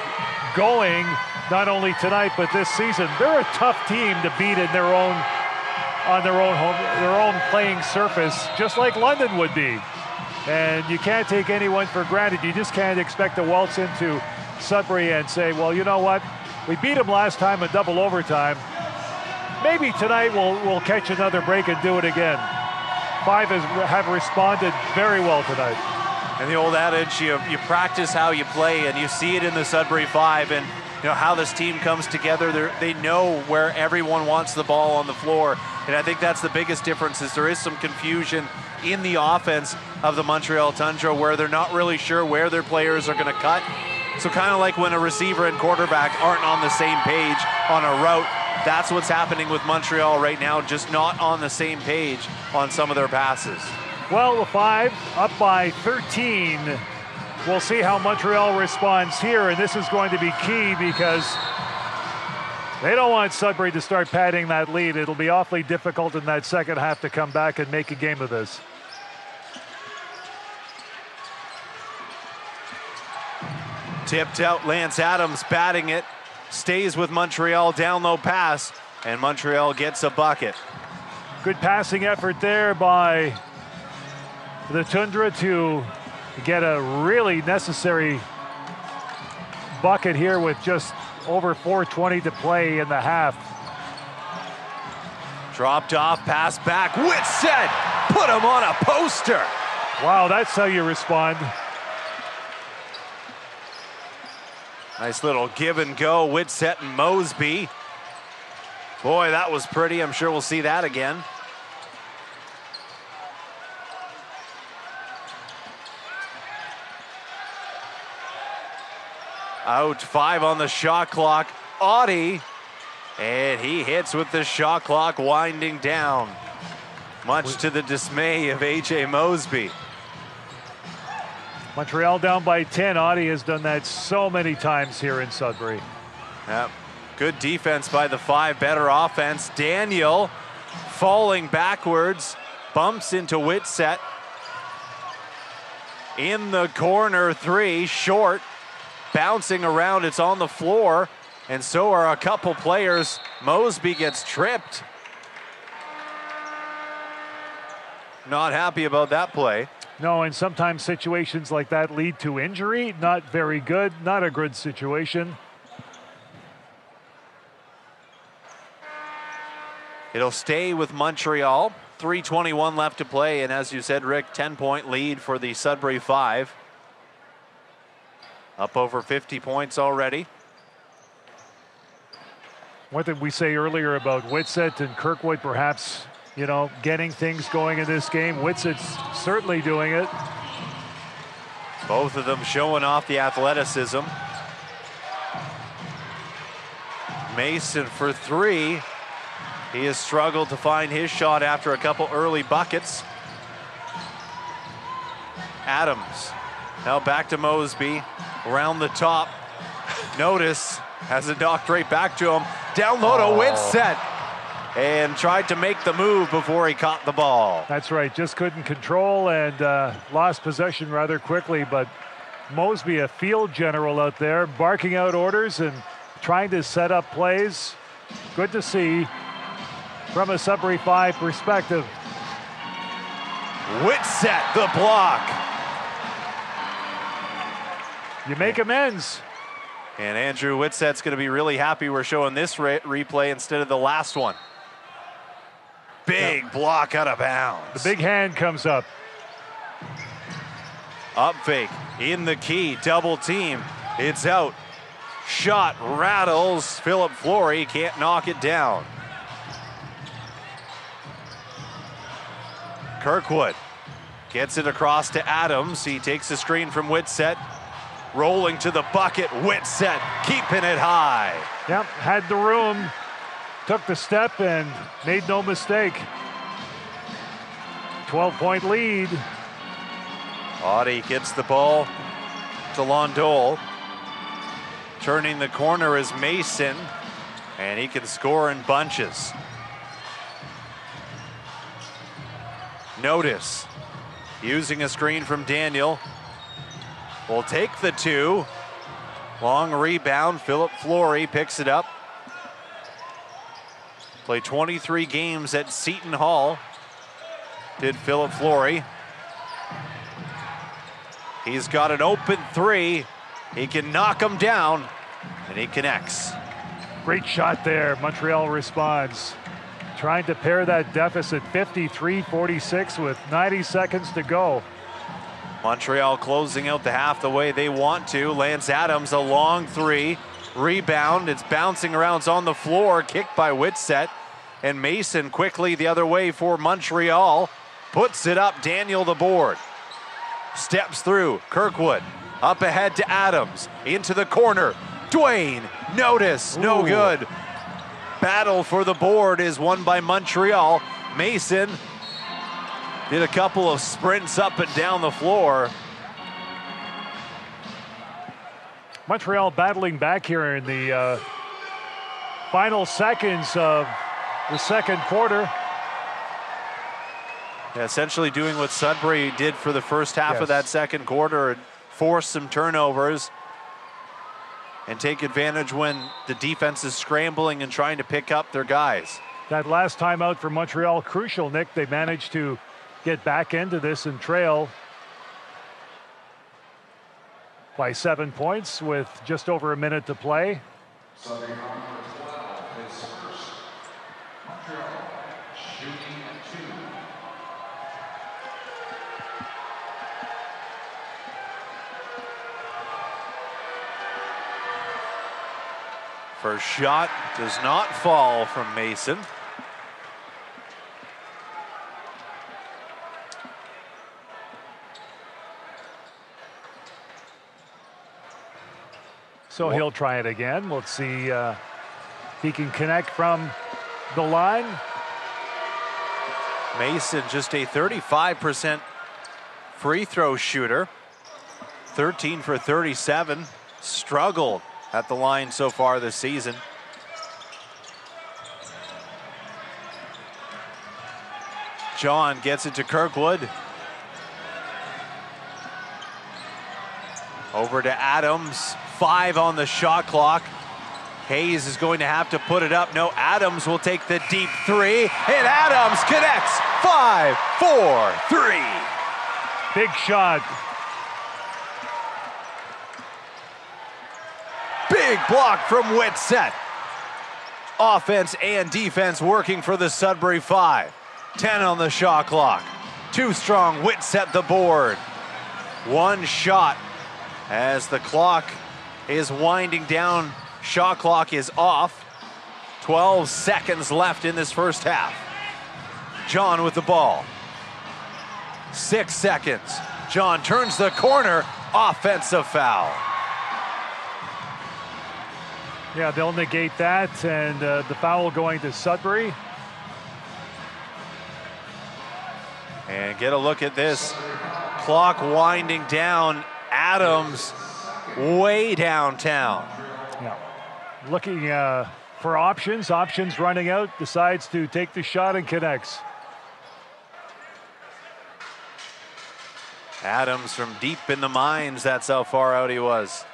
Speaker 1: going, not only tonight but this season. They're a tough team to beat in on their own playing surface, just like London would be. And you can't take anyone for granted. You just can't expect to waltz into Sudbury and say, well, you know what? We beat them last time in double overtime. Maybe tonight we'll catch another break and do it again. Five have responded very well tonight.
Speaker 2: And the old adage, you practice how you play, and you see it in the Sudbury Five, and how this team comes together. They know where everyone wants the ball on the floor, and I think that's the biggest difference. Is there is some confusion in the offense of the Montreal Tundra, where they're not really sure where their players are going to cut. So kind of like when a receiver and quarterback aren't on the same page on a route. That's what's happening with Montreal right now, just not on the same page on some of their passes.
Speaker 1: Well, the Five up by 13. We'll see how Montreal responds here, and this is going to be key because they don't want Sudbury to start padding that lead. It'll be awfully difficult in that second half to come back and make a game of this.
Speaker 2: Tipped out, Lance Adams batting it. Stays with Montreal, down low pass, and Montreal gets a bucket.
Speaker 1: Good passing effort there by the Tundra to get a really necessary bucket here with just over 4:20 to play in the half.
Speaker 2: Dropped off, pass back, Whitsett, put him on a poster.
Speaker 1: Wow, that's how you respond.
Speaker 2: Nice little give and go, Whitsett and Mosby. Boy, that was pretty. I'm sure we'll see that again. Out, 5 on the shot clock. Audie, and he hits with the shot clock winding down, much to the dismay of A.J. Mosby.
Speaker 1: Montreal down by 10. Audie has done that so many times here in Sudbury.
Speaker 2: Yep. Good defense by the Five, better offense. Daniel falling backwards, bumps into Whitsett. In the corner, 3, short. Bouncing around, it's on the floor, and so are a couple players. Mosby gets tripped. not happy about that play.
Speaker 1: No, and sometimes situations like that lead to injury. Not very good, not a good situation.
Speaker 2: It'll stay with Montreal. 3:21 left to play, and as you said, Rick, 10-point lead for the Sudbury Five. Up over 50 points already.
Speaker 1: What did we say earlier about Whitsett and Kirkwood perhaps, you know, getting things going in this game? Whitsett's certainly doing it.
Speaker 2: Both of them showing off the athleticism. Mason for three. He has struggled to find his shot after a couple early buckets. Adams now back to Mosby. Around the top. Notice has it knocked right back to him. Down low to Whitsett. And tried to make the move before he caught the ball.
Speaker 1: That's right, just couldn't control and lost possession rather quickly. But Mosby, a field general out there, barking out orders and trying to set up plays. Good to see from a Sudbury Five perspective.
Speaker 2: Whitsett, the block.
Speaker 1: You make amends.
Speaker 2: And Andrew Whitsett's going to be really happy we're showing this replay instead of the last one. Big block out of bounds.
Speaker 1: The big hand comes up.
Speaker 2: Up fake in the key, double team. It's out. Shot rattles. Philip Flory can't knock it down. Kirkwood gets it across to Adams. He takes the screen from Whitsett. Rolling to the bucket, Whitsett keeping it high.
Speaker 1: Yep, had the room, took the step and made no mistake. 12-point lead.
Speaker 2: Audie gets the ball to Londole. Turning the corner is Mason, and he can score in bunches. Notice, using a screen from Daniel. Will take the two. Long rebound. Philip Flory picks it up. Played 23 games at Seton Hall. Did Philip Flory. He's got an open three. He can knock him down, and he connects.
Speaker 1: Great shot there. Montreal responds. Trying to pair that deficit 53-46 with 90 seconds to go.
Speaker 2: Montreal closing out the half the way they want to. Lance Adams, a long three. Rebound, it's bouncing around, it's on the floor. Kicked by Whitsett. And Mason quickly the other way for Montreal. Puts it up, Daniel the board. Steps through, Kirkwood. Up ahead to Adams, into the corner. Dwayne, notice, no good. Battle for the board is won by Montreal. Mason did a couple of sprints up and down the floor.
Speaker 1: Montreal battling back here in the final seconds of the second quarter.
Speaker 2: Yeah, essentially doing what Sudbury did for the first half of that second quarter and force some turnovers and take advantage when the defense is scrambling and trying to pick up their guys.
Speaker 1: That last time out for Montreal, crucial, Nick. They managed to get back into this and trail by 7 points with just over a minute to play.
Speaker 2: First shot does not fall from Mason.
Speaker 1: So he'll try it again. We'll see if he can connect from the line.
Speaker 2: Mason, just a 35% free throw shooter. 13 for 37. Struggled at the line so far this season. John gets it to Kirkwood. Over to Adams. 5 on the shot clock. Hayes is going to have to put it up. No, Adams will take the deep three, and Adams connects 5, 4, 3.
Speaker 1: Big shot.
Speaker 2: Big block from Whitsett. Offense and defense working for the Sudbury Five. 10 on the shot clock. Too strong, Whitsett the board. One shot as the clock is winding down. Shot clock is off. 12 seconds left in this first half. John with the ball. 6 seconds. John turns the corner. Offensive foul.
Speaker 1: Yeah, they'll negate that, and the foul going to Sudbury.
Speaker 2: And get a look at this. Clock winding down. Adams way downtown.
Speaker 1: Yeah, looking for options. Options running out. Decides to take the shot and connects.
Speaker 2: Adams from deep in the mines. That's how far out he was.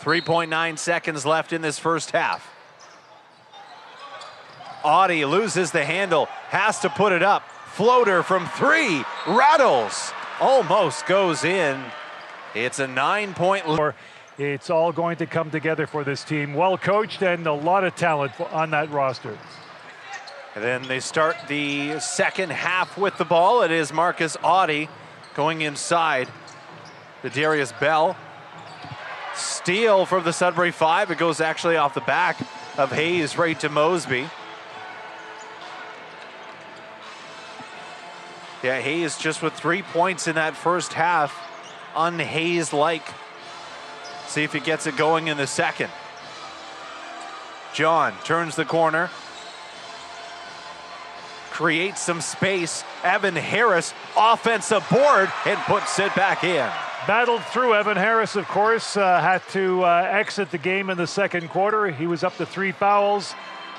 Speaker 2: .9 seconds left in this first half. Audie loses the handle, has to put it up. Floater from 3, rattles, almost goes in. It's a 9-point lead.
Speaker 1: It's all going to come together for this team. Well coached and a lot of talent on that roster.
Speaker 2: And then they start the second half with the ball. It is Marcus Audie going inside to Darius Bell. Steal from the Sudbury Five. It goes actually off the back of Hayes right to Mosby. Yeah, Hayes just with 3 points in that first half. Un-Hayes-like. See if he gets it going in the second. John turns the corner. Creates some space. Evan Harris, offensive board, and puts it back in.
Speaker 1: Battled through. Evan Harris, of course, had to exit the game in the second quarter. He was up to 3 fouls.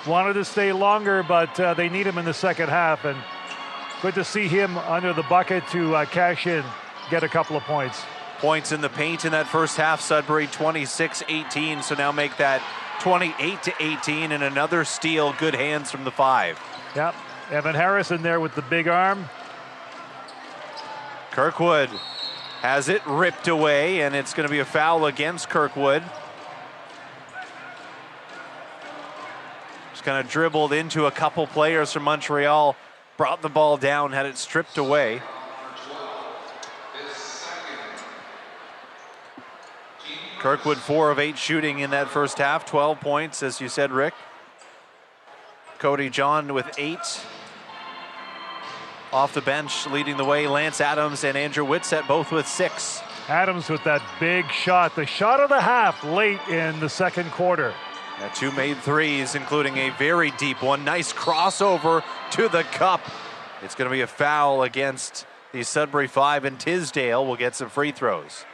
Speaker 1: Wanted to stay longer, but they need him in the second half. And good to see him under the bucket to cash in, get a couple of points.
Speaker 2: Points in the paint in that first half. Sudbury 26-18, so now make that 28-18, and another steal. Good hands from the Five.
Speaker 1: Yep, Evan Harris in there with the big arm.
Speaker 2: Kirkwood has it ripped away, and it's going to be a foul against Kirkwood. Just kind of dribbled into a couple players from Montreal, brought the ball down, had it stripped away. Kirkwood 4 of 8 shooting in that first half, 12 points, as you said, Rick. Cody John with 8. Off the bench, leading the way, Lance Adams and Andrew Whitsett, both with 6.
Speaker 1: Adams with that big shot, the shot of the half late in the second quarter.
Speaker 2: 2 made threes, including a very deep one. Nice crossover to the cup. It's going to be a foul against the Sudbury Five, and Tisdale will get some free throws.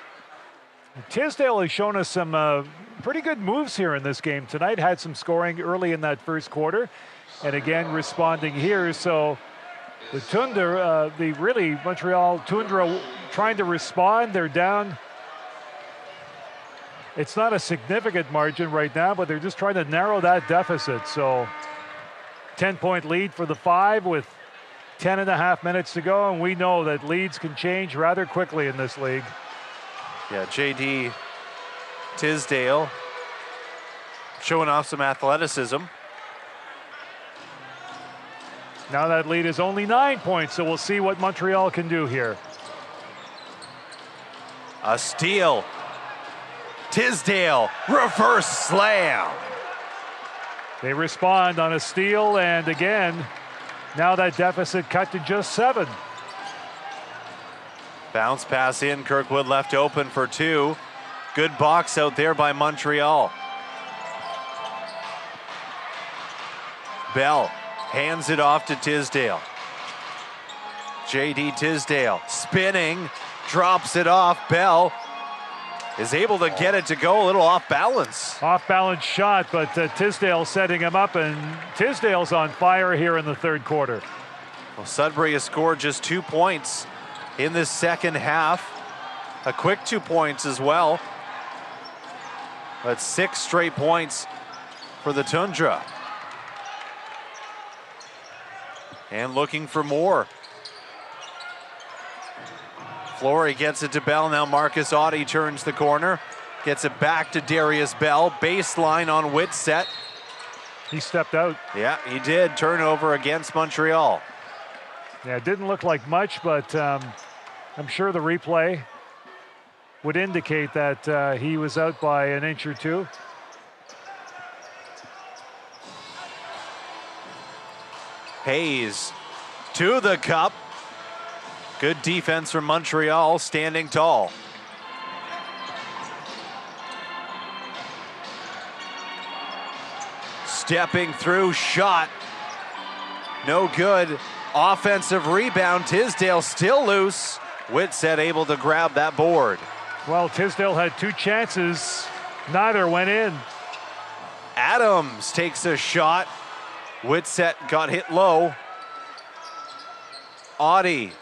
Speaker 1: Tisdale has shown us some pretty good moves here in this game tonight. Had some scoring early in that first quarter, and again responding here. So the Toundra, Montreal Toundra trying to respond. They're down. It's not a significant margin right now, but they're just trying to narrow that deficit. So 10-point lead for the Five with 10.5 minutes to go, and we know that leads can change rather quickly in this league.
Speaker 2: Yeah, J.D. Tisdale showing off some athleticism.
Speaker 1: Now that lead is only 9 points, so we'll see what Montreal can do here.
Speaker 2: A steal. Tisdale, reverse slam.
Speaker 1: They respond on a steal, and again, now that deficit cut to just 7.
Speaker 2: Bounce pass in, Kirkwood left open for 2. Good box out there by Montreal. Bell hands it off to Tisdale. J.D. Tisdale spinning, drops it off. Bell is able to get it to go, a little off balance.
Speaker 1: Off balance shot, but Tisdale setting him up, and Tisdale's on fire here in the third quarter.
Speaker 2: Well, Sudbury has scored just 2 points in this second half. A quick 2 points as well. But 6 straight points for the Toundra. And looking for more. Flory gets it to Bell. Now Marcus Audie turns the corner. Gets it back to Darius Bell. Baseline on Whitsett.
Speaker 1: He stepped out.
Speaker 2: Yeah, he did. Turnover against Montreal.
Speaker 1: Yeah, it didn't look like much, but I'm sure the replay would indicate that he was out by an inch or two.
Speaker 2: Hayes to the cup. Good defense from Montreal, standing tall. Stepping through, shot. No good. Offensive rebound. Tisdale still loose. Whitsett able to grab that board.
Speaker 1: Well, Tisdale had two chances. Neither went in.
Speaker 2: Adams takes a shot. Whitsett got hit low. Audie.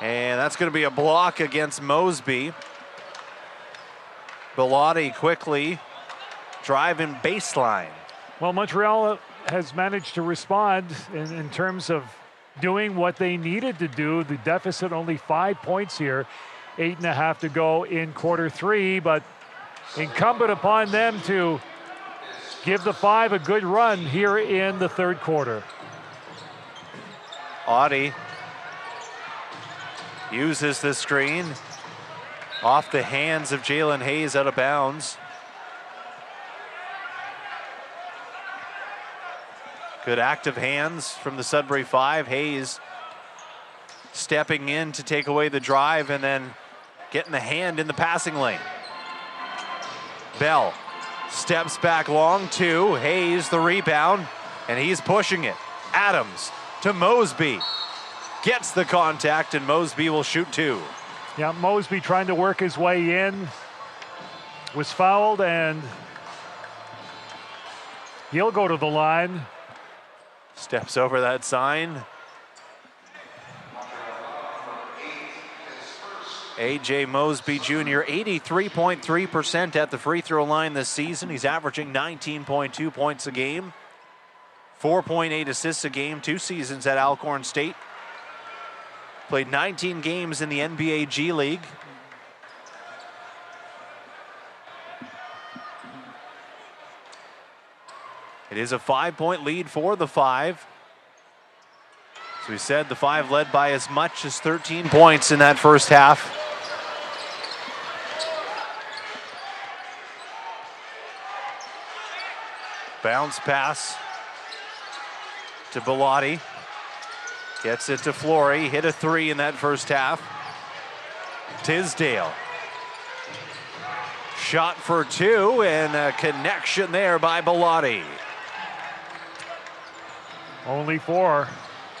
Speaker 2: And that's going to be a block against Mosby. Bellotti quickly driving baseline.
Speaker 1: Well, Montreal has managed to respond in terms of doing what they needed to do. The deficit only 5 points here, 8.5 to go in quarter three, but incumbent upon them to give the Five a good run here in the third quarter.
Speaker 2: Audie uses the screen off the hands of Jalen Hayes, out of bounds. Good active hands from the Sudbury Five. Hayes stepping in to take away the drive and then getting the hand in the passing lane. Bell steps back long two. Hayes the rebound, and he's pushing it. Adams to Mosby. Gets the contact, and Mosby will shoot two.
Speaker 1: Yeah, Mosby trying to work his way in. Was fouled, and he'll go to the line.
Speaker 2: Steps over that sign. A.J. Mosby Jr., 83.3% at the free throw line this season. He's averaging 19.2 points a game, 4.8 assists a game, 2 seasons at Alcorn State. Played 19 games in the NBA G League. It is a 5-point lead for the Five. As we said, the Five led by as much as 13 points in that first half. Bounce pass to Bellotti. Gets it to Flory. Hit a three in that first half. Tisdale. Shot for two, and a connection there by Bellotti.
Speaker 1: Only four.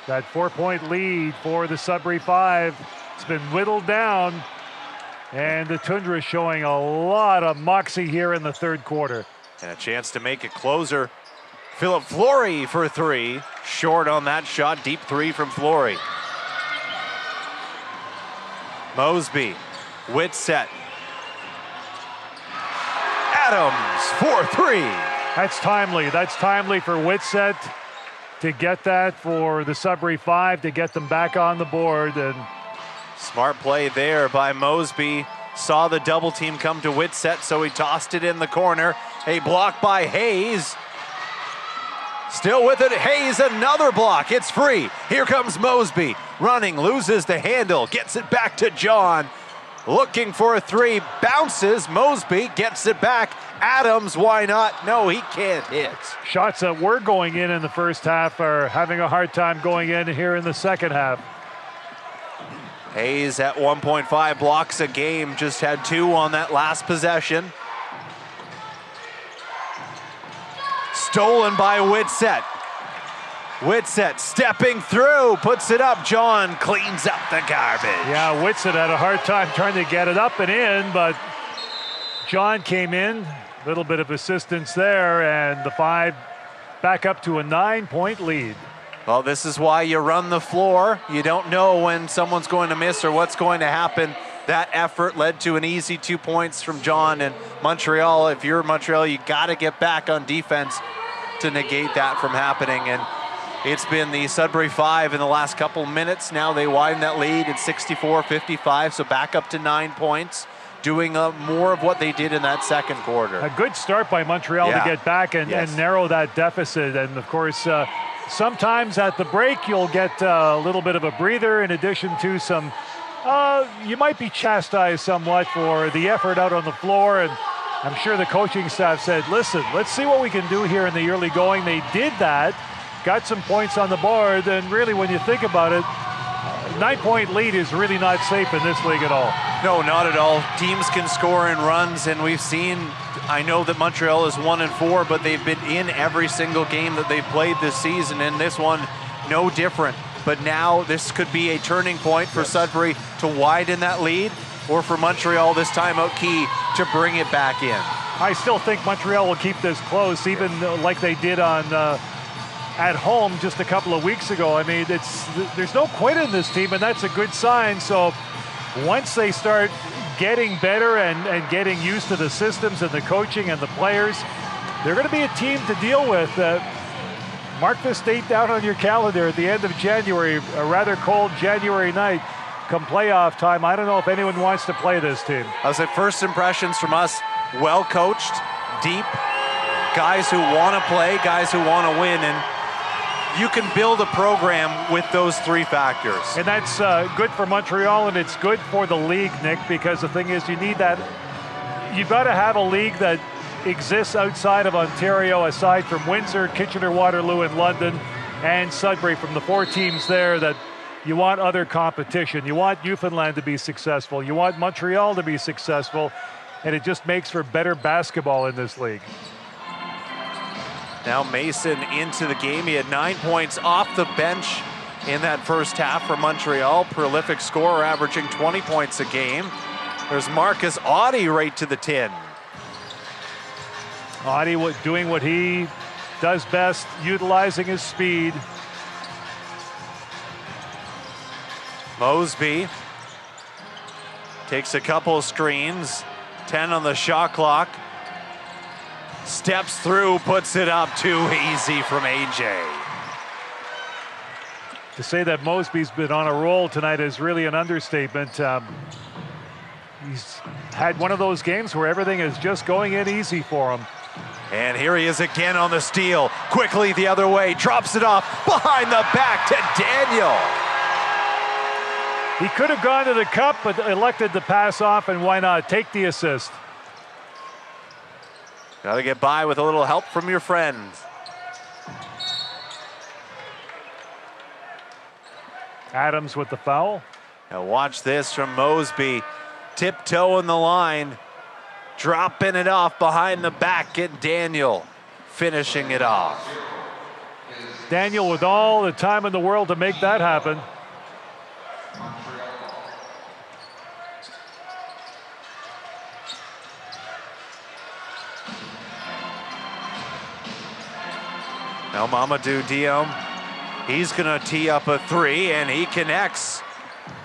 Speaker 1: That 4-point lead for the Sudbury Five. It's been whittled down, and the Toundra is showing a lot of moxie here in the third quarter.
Speaker 2: And a chance to make it closer. Philip Flory for three. Short on that shot. Deep three from Flory. Mosby. Whitsett. Adams for three.
Speaker 1: That's timely. That's timely for Whitsett to get that for the Sudbury Five, to get them back on the board. And
Speaker 2: smart play there by Mosby. Saw the double team come to Whitsett, so he tossed it in the corner. A block by Hayes. Still with it, Hayes, another block. It's free. Here comes Mosby. Running, loses the handle, gets it back to John. Looking for a three, bounces. Mosby gets it back. Adams, why not? No, he can't hit.
Speaker 1: Shots that were going in the first half are having a hard time going in here in the second half.
Speaker 2: Hayes at 1.5 blocks a game, just had 2 on that last possession. Stolen by Whitsett. Whitsett stepping through, puts it up. John cleans up the garbage.
Speaker 1: Yeah, Whitsett had a hard time trying to get it up and in, but John came in. A little bit of assistance there, and the Five back up to a 9-point lead.
Speaker 2: Well, this is why you run the floor. You don't know when someone's going to miss or what's going to happen that effort led to an easy 2 points from John. And Montreal, if you're Montreal, you got to get back on defense to negate that from happening. And it's been the Sudbury 5 in the last couple minutes. Now they widen that lead. It's 64-55, so back up to 9 points, doing more of what they did in that second quarter.
Speaker 1: A good start by Montreal to get back and narrow that deficit. And of course, sometimes at the break, you'll get a little bit of a breather in addition to some, you might be chastised somewhat for the effort out on the floor. And I'm sure the coaching staff said, listen, let's see what we can do here in the early going. They did that, got some points on the board. And really, when you think about it, 9-point lead is really not safe in this league at all.
Speaker 2: No, not at all. Teams can score in runs, and we've seen, I know that Montreal is 1-4, but they've been in every single game that they've played this season, and this one, no different. But now this could be a turning point for Sudbury to widen that lead, or for Montreal this timeout key to bring it back in.
Speaker 1: I still think Montreal will keep this close, even like they did on at home just a couple of weeks ago. I mean, there's no quit in this team, and that's a good sign. So once they start getting better and getting used to the systems and the coaching and the players, they're going to be a team to deal with. Mark this date down on your calendar at the end of January, a rather cold January night. Come playoff time, I don't know if anyone wants to play this team.
Speaker 2: I was at first impressions from us, well coached, deep, guys who want to play, guys who want to win, and you can build a program with those three factors.
Speaker 1: And that's good for Montreal, and it's good for the league, Nick, because the thing is, you need that. You've got to have a league that exists outside of Ontario, aside from Windsor, Kitchener, Waterloo, and London, and Sudbury. From the 4 teams there, that you want other competition. You want Newfoundland to be successful. You want Montreal to be successful, and it just makes for better basketball in this league.
Speaker 2: Now Mason into the game. He had 9 points off the bench in that first half for Montreal. Prolific scorer, averaging 20 points a game. There's Marcus Audie right to the tin.
Speaker 1: Audie doing what he does best, utilizing his speed.
Speaker 2: Mosby takes a couple of screens. 10 on the shot clock. Steps through, puts it up, too easy from AJ.
Speaker 1: To say that Mosby's been on a roll tonight is really an understatement. He's had one of those games where everything is just going in easy for him.
Speaker 2: And here he is again on the steal. Quickly the other way, drops it off behind the back to Daniel.
Speaker 1: He could have gone to the cup, but elected to pass off, and why not? Take the assist.
Speaker 2: Got to get by with a little help from your friends.
Speaker 1: Adams with the foul.
Speaker 2: Now watch this from Mosby. Tiptoeing the line. Dropping it off behind the back, and Daniel finishing it off.
Speaker 1: Daniel with all the time in the world to make that happen.
Speaker 2: Now Mamadou Diom, he's gonna tee up a 3, and he connects.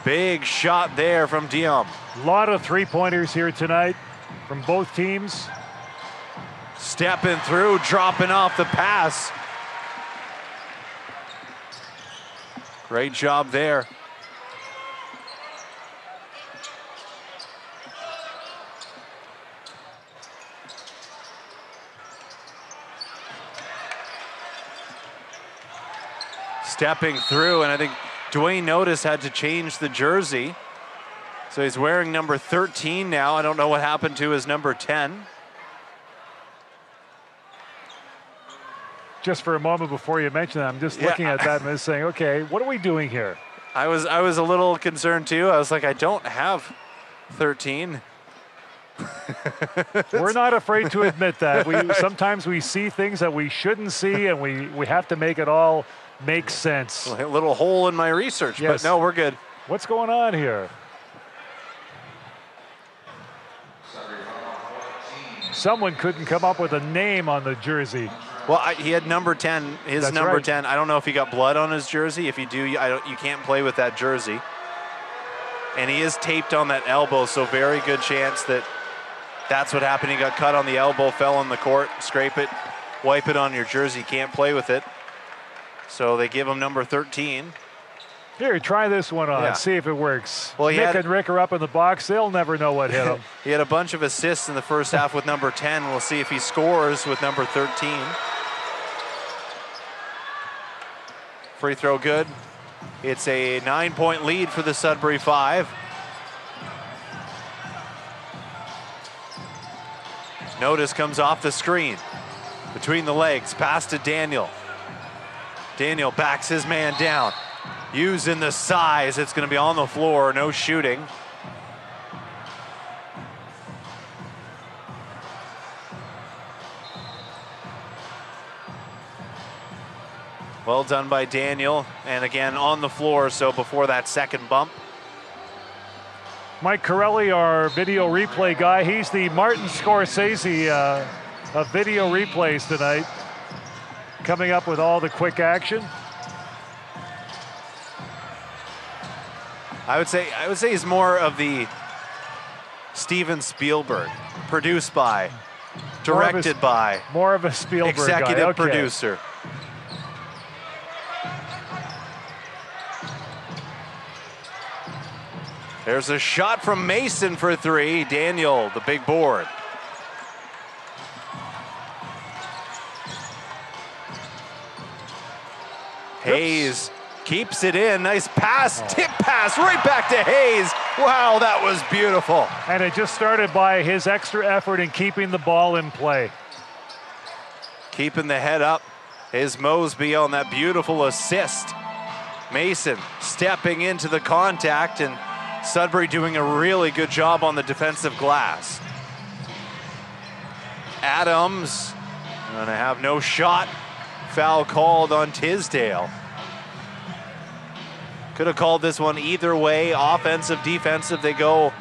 Speaker 2: Big shot there from Diom.
Speaker 1: A lot of three-pointers here tonight from both teams.
Speaker 2: Stepping through, dropping off the pass. Great job there. Stepping through, and I think Dwayne Notice had to change the jersey. So he's wearing number 13 now. I don't know what happened to his number 10.
Speaker 1: Just for a moment before you mention that, I'm just looking at that and saying, okay, what are we doing here?
Speaker 2: I was a little concerned too. I was like, I don't have 13.
Speaker 1: We're not afraid to admit that. Sometimes we see things that we shouldn't see, and we have to make it all make sense.
Speaker 2: A little hole in my research,
Speaker 1: yes.
Speaker 2: But no, we're good.
Speaker 1: What's going on here? Someone couldn't come up with a name on the jersey.
Speaker 2: Well, he had number 10, his
Speaker 1: That's
Speaker 2: number
Speaker 1: right.
Speaker 2: 10. I don't know if he got blood on his jersey. If you do, you can't play with that jersey. And he is taped on that elbow, so very good chance that that's what happened. He got cut on the elbow, fell on the court, scrape it, wipe it on your jersey, can't play with it. So they give him number 13.
Speaker 1: Here, try this one on, see if it works.
Speaker 2: Well,
Speaker 1: Nick and Rick are up in the box. They'll never know what hit him.
Speaker 2: He had a bunch of assists in the first half with number 10. We'll see if he scores with number 13. Free throw good. It's a 9-point lead for the Sudbury Five. Notice comes off the screen. Between the legs, pass to Daniel. Daniel backs his man down. Using the size, it's going to be on the floor, no shooting. Well done by Daniel, and again on the floor, so before that second bump.
Speaker 1: Mike Corelli, our video replay guy, he's the Martin Scorsese of video replays tonight, coming up with all the quick action.
Speaker 2: I would say he's more of the Steven Spielberg, produced by, directed by.
Speaker 1: More of a Spielberg
Speaker 2: executive
Speaker 1: guy. Okay.
Speaker 2: Producer. There's a shot from Mason for three. Daniel, the big board. Hayes keeps it in. Nice pass, tip pass, right back to Hayes. Wow, that was beautiful.
Speaker 1: And it just started by his extra effort in keeping the ball in play.
Speaker 2: Keeping the head up is Mosby on that beautiful assist. Mason stepping into the contact, and Sudbury doing a really good job on the defensive glass. Adams gonna have no shot. Foul called on Tisdale. Could have called this one either way, offensive, defensive. They go.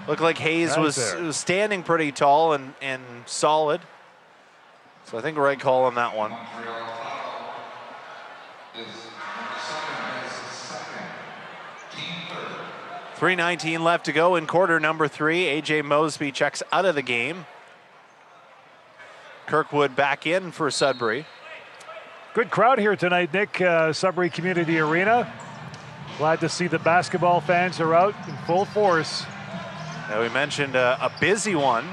Speaker 2: Looked like Hayes was standing pretty tall and solid. So I think right call on that one. 3:19 left to go in quarter number 3. A.J. Mosby checks out of the game. Kirkwood back in for Sudbury.
Speaker 1: Good crowd here tonight, Nick. Sudbury Community Arena. Glad to see the basketball fans are out in full force.
Speaker 2: Now we mentioned a busy one.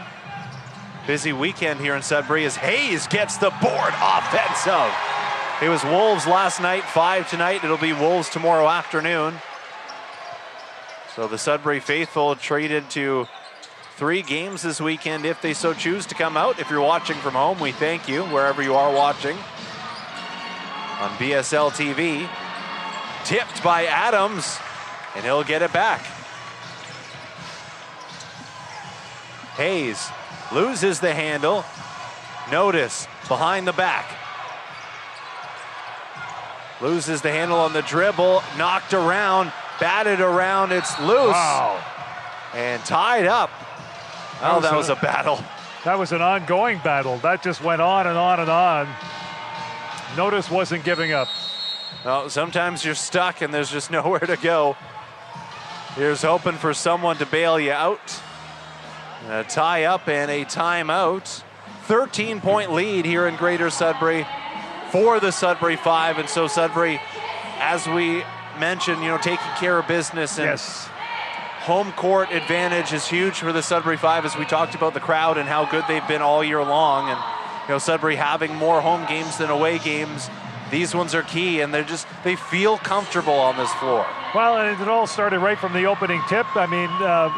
Speaker 2: Busy weekend here in Sudbury as Hayes gets the board offensive. It was Wolves last night, 5 tonight. It'll be Wolves tomorrow afternoon. So the Sudbury faithful treated to 3 games this weekend if they so choose to come out. If you're watching from home, we thank you wherever you are watching. On BSL TV, tipped by Adams, and he'll get it back. Hayes loses the handle. Notice behind the back. Loses the handle on the dribble, knocked around, batted around, it's loose.
Speaker 1: Wow.
Speaker 2: And tied up. Oh, that was a battle.
Speaker 1: That was an ongoing battle. That just went on and on and on. Notice wasn't giving up.
Speaker 2: Well, sometimes you're stuck and there's just nowhere to go. Here's hoping for someone to bail you out. A tie up and a timeout. 13-point lead here in Greater Sudbury for the Sudbury Five. And so Sudbury, as we mentioned, taking care of business. And
Speaker 1: yes.
Speaker 2: Home court advantage is huge for the Sudbury Five, as we talked about the crowd and how good they've been all year long. And Sudbury having more home games than away games. These ones are key, and they feel comfortable on this floor.
Speaker 1: Well, and it all started right from the opening tip. I mean,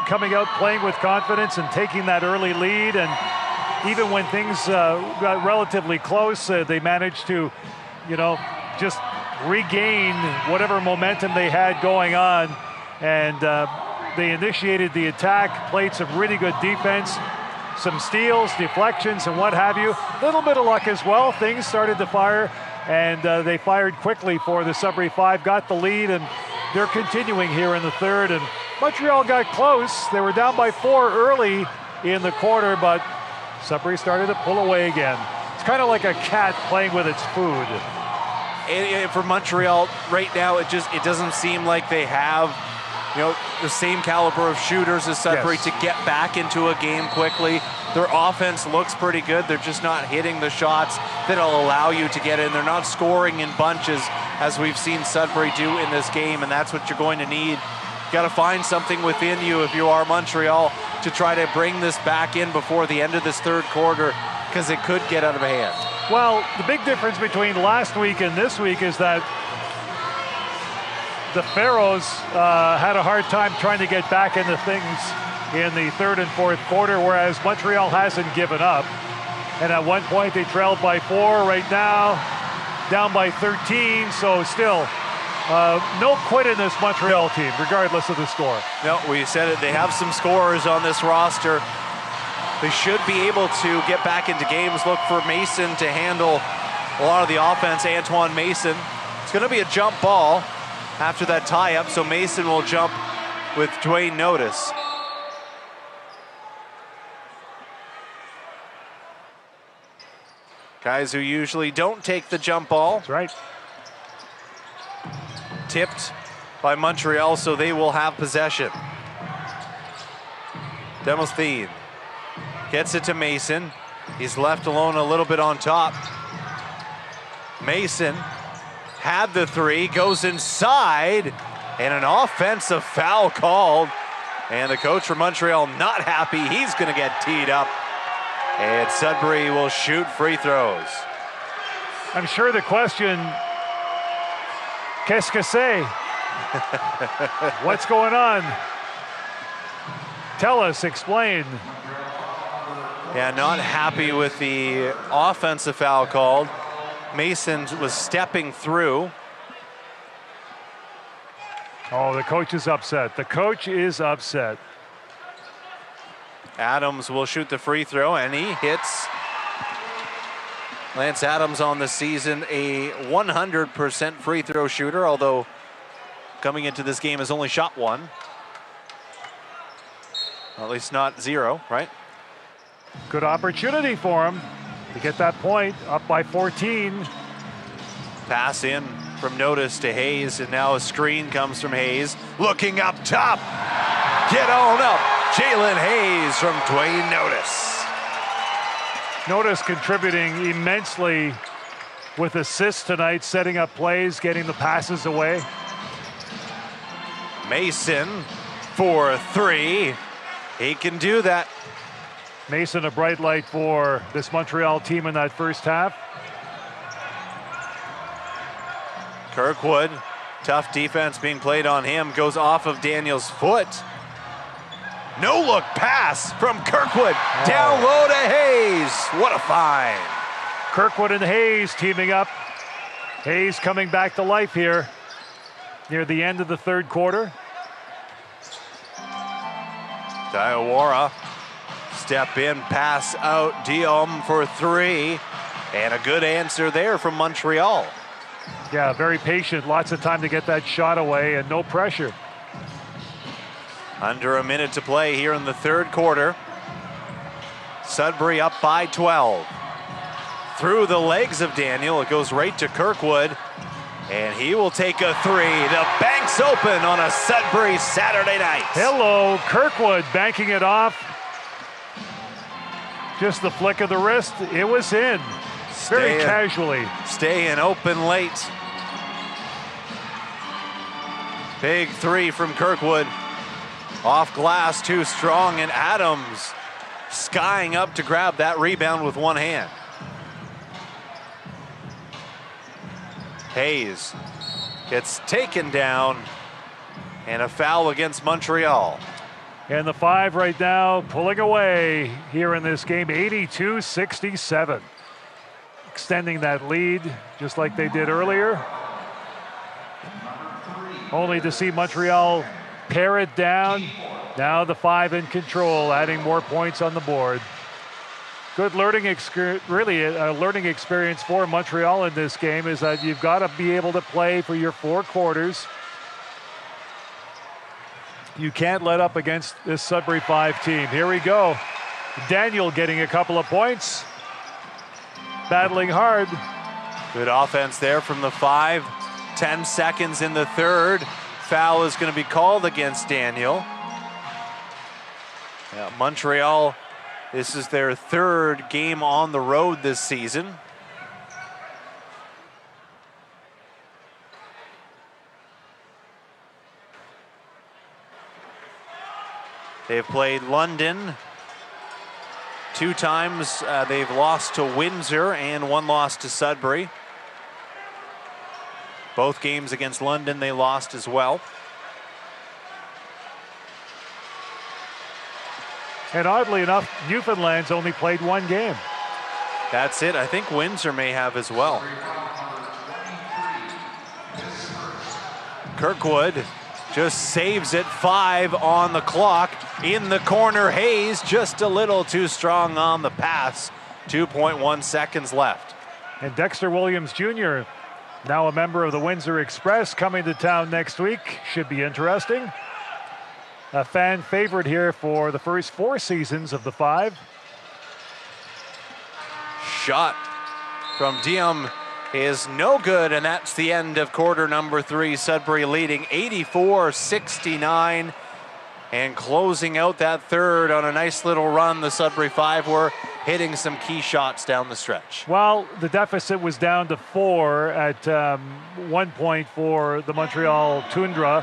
Speaker 1: coming out, playing with confidence and taking that early lead. And even when things got relatively close, they managed to, just regain whatever momentum they had going on. And they initiated the attack, played some really good defense, some steals, deflections, and what have you. A little bit of luck as well. Things started to fire. And they fired quickly for the Sudbury Five, got the lead, and they're continuing here in the third. And Montreal got close. They were down by 4 early in the quarter, but Sudbury started to pull away again. It's kind of like a cat playing with its food.
Speaker 2: For Montreal right now, it doesn't seem like they have the same caliber of shooters as Sudbury to get back into a game quickly. Their offense looks pretty good. They're just not hitting the shots that'll allow you to get in. They're not scoring in bunches as we've seen Sudbury do in this game, and that's what you're going to need. You got to find something within you if you are Montreal to try to bring this back in before the end of this third quarter, because it could get out of hand.
Speaker 1: Well, the big difference between last week and this week is that the Pharaohs had a hard time trying to get back into things in the third and fourth quarter, whereas Montreal hasn't given up. And at one point they trailed by 4. Right now, down by 13. So still, no quit in this Montreal team, regardless of the score.
Speaker 2: No, we said it. They have some scorers on this roster. They should be able to get back into games. Look for Mason to handle a lot of the offense. Antoine Mason. It's going to be a jump ball after that tie-up, so Mason will jump with Dwayne Notice. Guys who usually don't take the jump ball.
Speaker 1: That's right.
Speaker 2: Tipped by Montreal, so they will have possession. Demosthene gets it to Mason. He's left alone a little bit on top. Mason had the 3, goes inside, and an offensive foul called. And the coach from Montreal not happy. He's going to get teed up. And Sudbury will shoot free throws.
Speaker 1: I'm sure the question, qu'est-ce que c'est? What's going on? Tell us, explain.
Speaker 2: Yeah, not happy with the offensive foul called. Mason was stepping through.
Speaker 1: Oh, the coach is upset. The coach is upset.
Speaker 2: Adams will shoot the free throw, and he hits. Lance Adams on the season, a 100% free throw shooter, although coming into this game has only shot 1. At least not 0, right?
Speaker 1: Good opportunity for him to get that point, up by 14.
Speaker 2: Pass in from Notice to Hayes, and now a screen comes from Hayes. Looking up top. Get on up. Jalen Hayes from Dwayne Notice.
Speaker 1: Notice contributing immensely with assists tonight, setting up plays, getting the passes away.
Speaker 2: Mason for 3. He can do that.
Speaker 1: Mason, a bright light for this Montreal team in that first half.
Speaker 2: Kirkwood, tough defense being played on him, goes off of Daniel's foot. No look pass from Kirkwood, down low to Hayes. What a find.
Speaker 1: Kirkwood and Hayes teaming up. Hayes coming back to life here near the end of the third quarter.
Speaker 2: Diawara, step in, pass out, Diom for 3. And a good answer there from Montreal.
Speaker 1: Yeah, very patient, lots of time to get that shot away and no pressure.
Speaker 2: Under a minute to play here in the third quarter. Sudbury up by 12. Through the legs of Daniel, it goes right to Kirkwood, and he will take a 3. The bank's open on a Sudbury Saturday night.
Speaker 1: Hello, Kirkwood banking it off. Just the flick of the wrist, it was in. Very casually.
Speaker 2: Staying open late. Big 3 from Kirkwood. Off glass, too strong, and Adams skying up to grab that rebound with one hand. Hayes gets taken down, and a foul against Montreal.
Speaker 1: And the 5 right now pulling away here in this game, 82-67. Extending that lead just like they did earlier. Only to see Montreal pare it down. Now the 5 in control, adding more points on the board. Good learning experience, really a learning experience for Montreal in this game is that you've got to be able to play for your 4 quarters. You can't let up against this Sudbury 5 team. Here we go. Daniel getting a couple of points. Battling hard.
Speaker 2: Good offense there from the 5. 10 seconds in the third. foul is going to be called against Daniel. Yeah, Montreal, this is their third game on the road this season. They've played London 2 times. They've lost to Windsor and 1 loss to Sudbury. Both games against London they lost as well.
Speaker 1: And oddly enough, Newfoundland's only played 1 game.
Speaker 2: That's it. I think Windsor may have as well. Kirkwood just saves it. 5 on the clock. In the corner, Hayes just a little too strong on the pass. 2.1 seconds left.
Speaker 1: And Dexter Williams Jr., now a member of the Windsor Express, coming to town next week. Should be interesting. A fan favorite here for the first 4 seasons of the Five.
Speaker 2: Shot from Diem is no good, and that's the end of quarter number 3. Sudbury leading 84-69, and closing out that third on a nice little run. The Sudbury Five were hitting some key shots down the stretch.
Speaker 1: Well, the deficit was down to 4 at one point for the Montreal Toundra.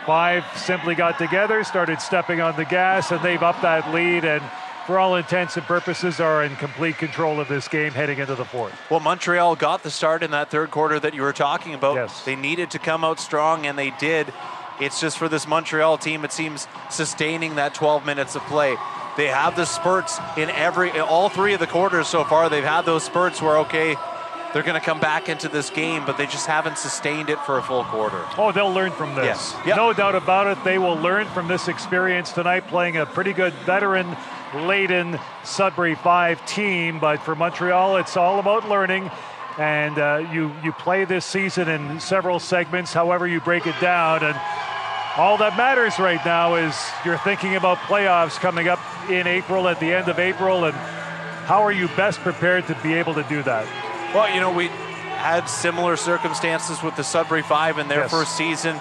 Speaker 1: Five simply got together, started stepping on the gas, and they've upped that lead, and for all intents and purposes are in complete control of this game heading into the 4th.
Speaker 2: Well, Montreal got the start in that third quarter that you were talking about.
Speaker 1: Yes.
Speaker 2: They needed to come out strong, and they did. It's just for this Montreal team, it seems, sustaining that 12 minutes of play. They have the spurts in all 3 of the quarters so far. They've had those spurts where, okay, they're going to come back into this game, but they just haven't sustained it for a full quarter.
Speaker 1: Oh, they'll learn from this.
Speaker 2: Yes. Yep.
Speaker 1: No doubt about it. They will learn from this experience tonight, playing a pretty good veteran-laden Sudbury Five team. But for Montreal, it's all about learning. And you play this season in several segments, however you break it down. And all that matters right now is you're thinking about playoffs coming up in April, at the end of April, and how are you best prepared to be able to do that?
Speaker 2: Well, you know, we had similar circumstances with the Sudbury Five in their first season.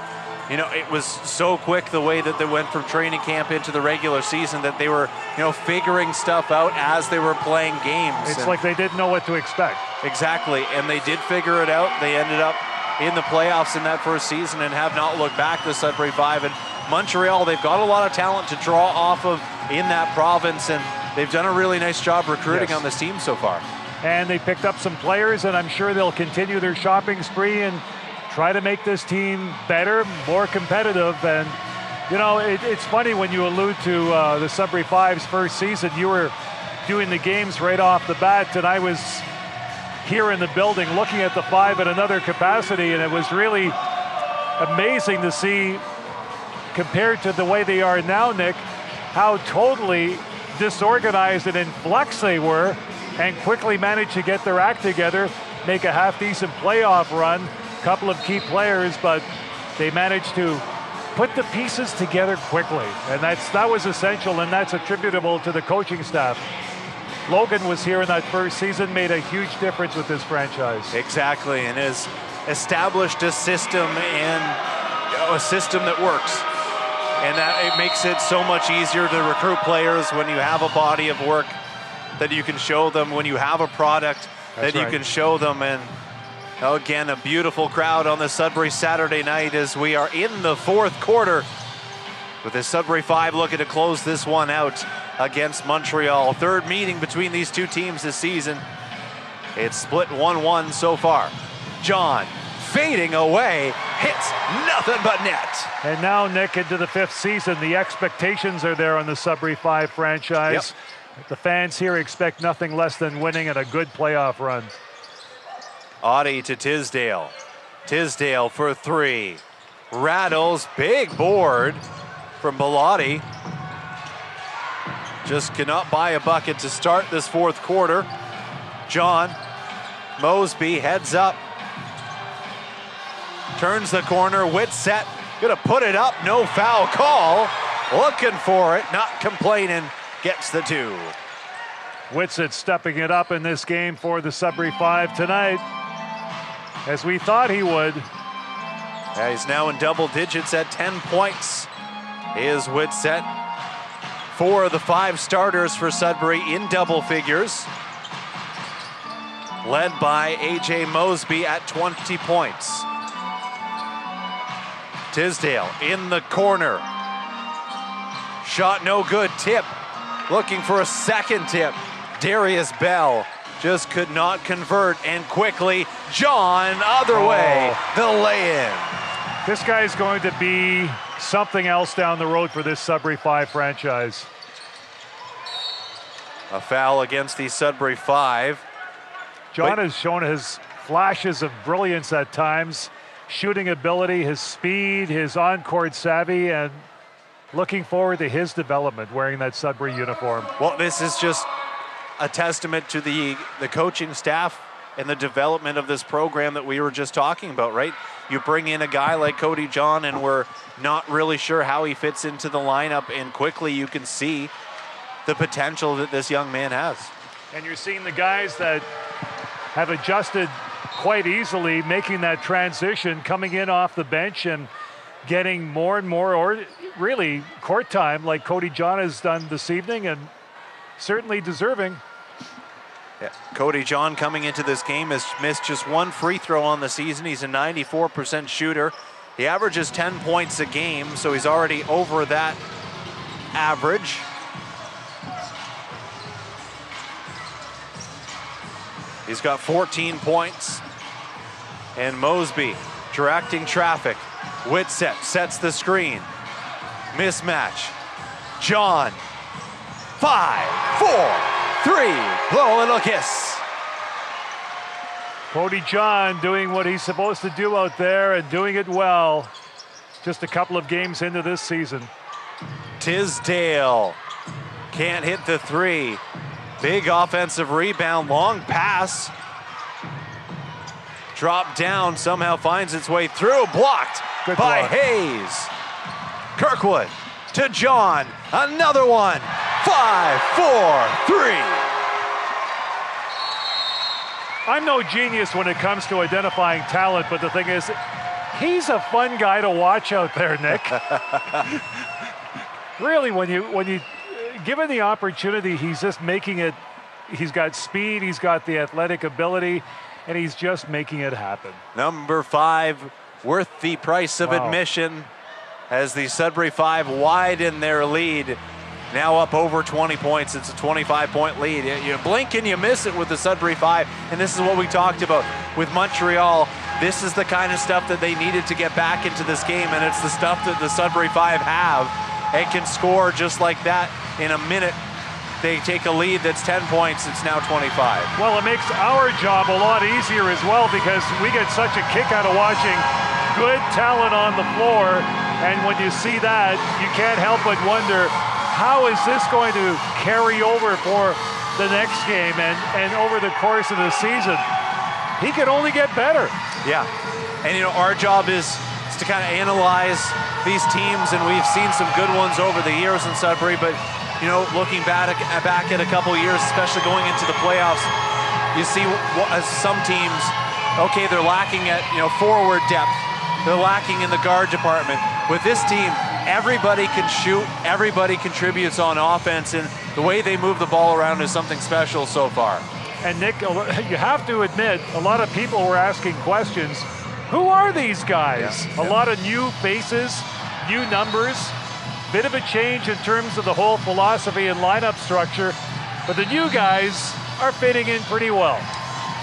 Speaker 2: You know, it was so quick the way that they went from training camp into the regular season that they were, you know, figuring stuff out as they were playing games.
Speaker 1: It's like they didn't know what to expect.
Speaker 2: Exactly, and they did figure it out. They ended up in the playoffs in that first season and have not looked back, the Sudbury Five. And Montreal, they've got a lot of talent to draw off of in that province, and they've done a really nice job recruiting on this team so far.
Speaker 1: And they picked up some players, and I'm sure they'll continue their shopping spree and try to make this team better, more competitive. And, you know, it's funny when you allude to the Sudbury Five's first season. You were doing the games right off the bat, and I was here in the building looking at the Five in another capacity, and it was really amazing to see, compared to the way they are now, Nick, how totally disorganized and in flux they were, and quickly managed to get their act together, make a half-decent playoff run, couple of key players, but they managed to put the pieces together quickly, and that was essential, and that's attributable to the coaching staff. Logan was here in that first season, made a huge difference with this franchise.
Speaker 2: Exactly, and has established a system, and a system that works. And that it makes it so much easier to recruit players when you have a body of work that you can show them, when you have a product that you can show them. And again, a beautiful crowd on the Sudbury Saturday night as we are in the 4th quarter, with the Sudbury Five looking to close this one out against Montreal. Third meeting between these two teams this season. It's split 1-1 so far. John fading away, hits nothing but net.
Speaker 1: And now, Nick, into the 5th season, the expectations are there on the Sudbury Five franchise. The fans here expect nothing less than winning and a good playoff run.
Speaker 2: Audie to Tisdale. Tisdale for 3. Rattles, big board from Bellotti. Just cannot buy a bucket to start this 4th quarter. John Mosby heads up. Turns the corner, Whitsett gonna put it up, no foul call. Looking for it, not complaining, gets the 2.
Speaker 1: Whitsett stepping it up in this game for the Sudbury Five tonight, as we thought he would.
Speaker 2: Yeah, he's now in double digits at 10 points. Is Whitsett. 4 of the 5 starters for Sudbury in double figures. Led by A.J. Mosby at 20 points. Tisdale in the corner. Shot no good, tip. Looking for a second tip. Darius Bell just could not convert, and quickly, John, other way, the lay-in.
Speaker 1: This guy's going to be something else down the road for this Sudbury 5 franchise.
Speaker 2: A foul against the Sudbury 5.
Speaker 1: John has shown his flashes of brilliance at times, shooting ability, his speed, his on-court savvy, and looking forward to his development wearing that Sudbury uniform.
Speaker 2: Well, this is just a testament to the coaching staff and the development of this program that we were just talking about, right? You bring in a guy like Cody John, and we're not really sure how he fits into the lineup, and quickly you can see the potential that this young man has.
Speaker 1: And you're seeing the guys that have adjusted quite easily, making that transition, coming in off the bench and getting more and more, or really court time, like Cody John has done this evening, and certainly deserving.
Speaker 2: Yeah. Cody John coming into this game has missed just 1 free throw on the season. He's a 94% shooter. He averages 10 points a game, so he's already over that average. He's got 14 points. And Mosby directing traffic. Whitsett sets the screen. Mismatch. John. 5, 4, 3. Blow a little kiss.
Speaker 1: Cody John doing what he's supposed to do out there and doing it well. Just a couple of games into this season.
Speaker 2: Tisdale can't hit the 3. Big offensive rebound, long pass. Drop down, somehow finds its way through, blocked
Speaker 1: Good
Speaker 2: by
Speaker 1: block.
Speaker 2: Hayes. Kirkwood to John, another one. 5, 4, 3.
Speaker 1: I'm no genius when it comes to identifying talent, but the thing is, he's a fun guy to watch out there, Nick. Really, when you given the opportunity, he's just making it. He's got speed, he's got the athletic ability, and he's just making it happen.
Speaker 2: Number 5, worth the price of admission, as the Sudbury 5 widen their lead. Now up over 20 points. It's a 25-point lead. You blink and you miss it with the Sudbury 5, and this is what we talked about with Montreal. This is the kind of stuff that they needed to get back into this game, and it's the stuff that the Sudbury 5 have and can score just like that in a minute. They take a lead that's 10 points. It's now 25.
Speaker 1: Well, it makes our job a lot easier as well, because we get such a kick out of watching good talent on the floor, and when you see that, you can't help but wonder, how is this going to carry over for the next game and over the course of the season? He could only get better.
Speaker 2: Yeah, and our job is to kind of analyze these teams, and we've seen some good ones over the years in Sudbury, but looking back at a couple years, especially going into the playoffs, you see some teams, okay, they're lacking at forward depth, they're lacking in the guard department. With this team, everybody can shoot, everybody contributes on offense, and the way they move the ball around is something special so far.
Speaker 1: And Nick, you have to admit, a lot of people were asking questions. Who are these guys? A lot of new faces, new numbers, bit of a change in terms of the whole philosophy and lineup structure, but the new guys are fitting in pretty well.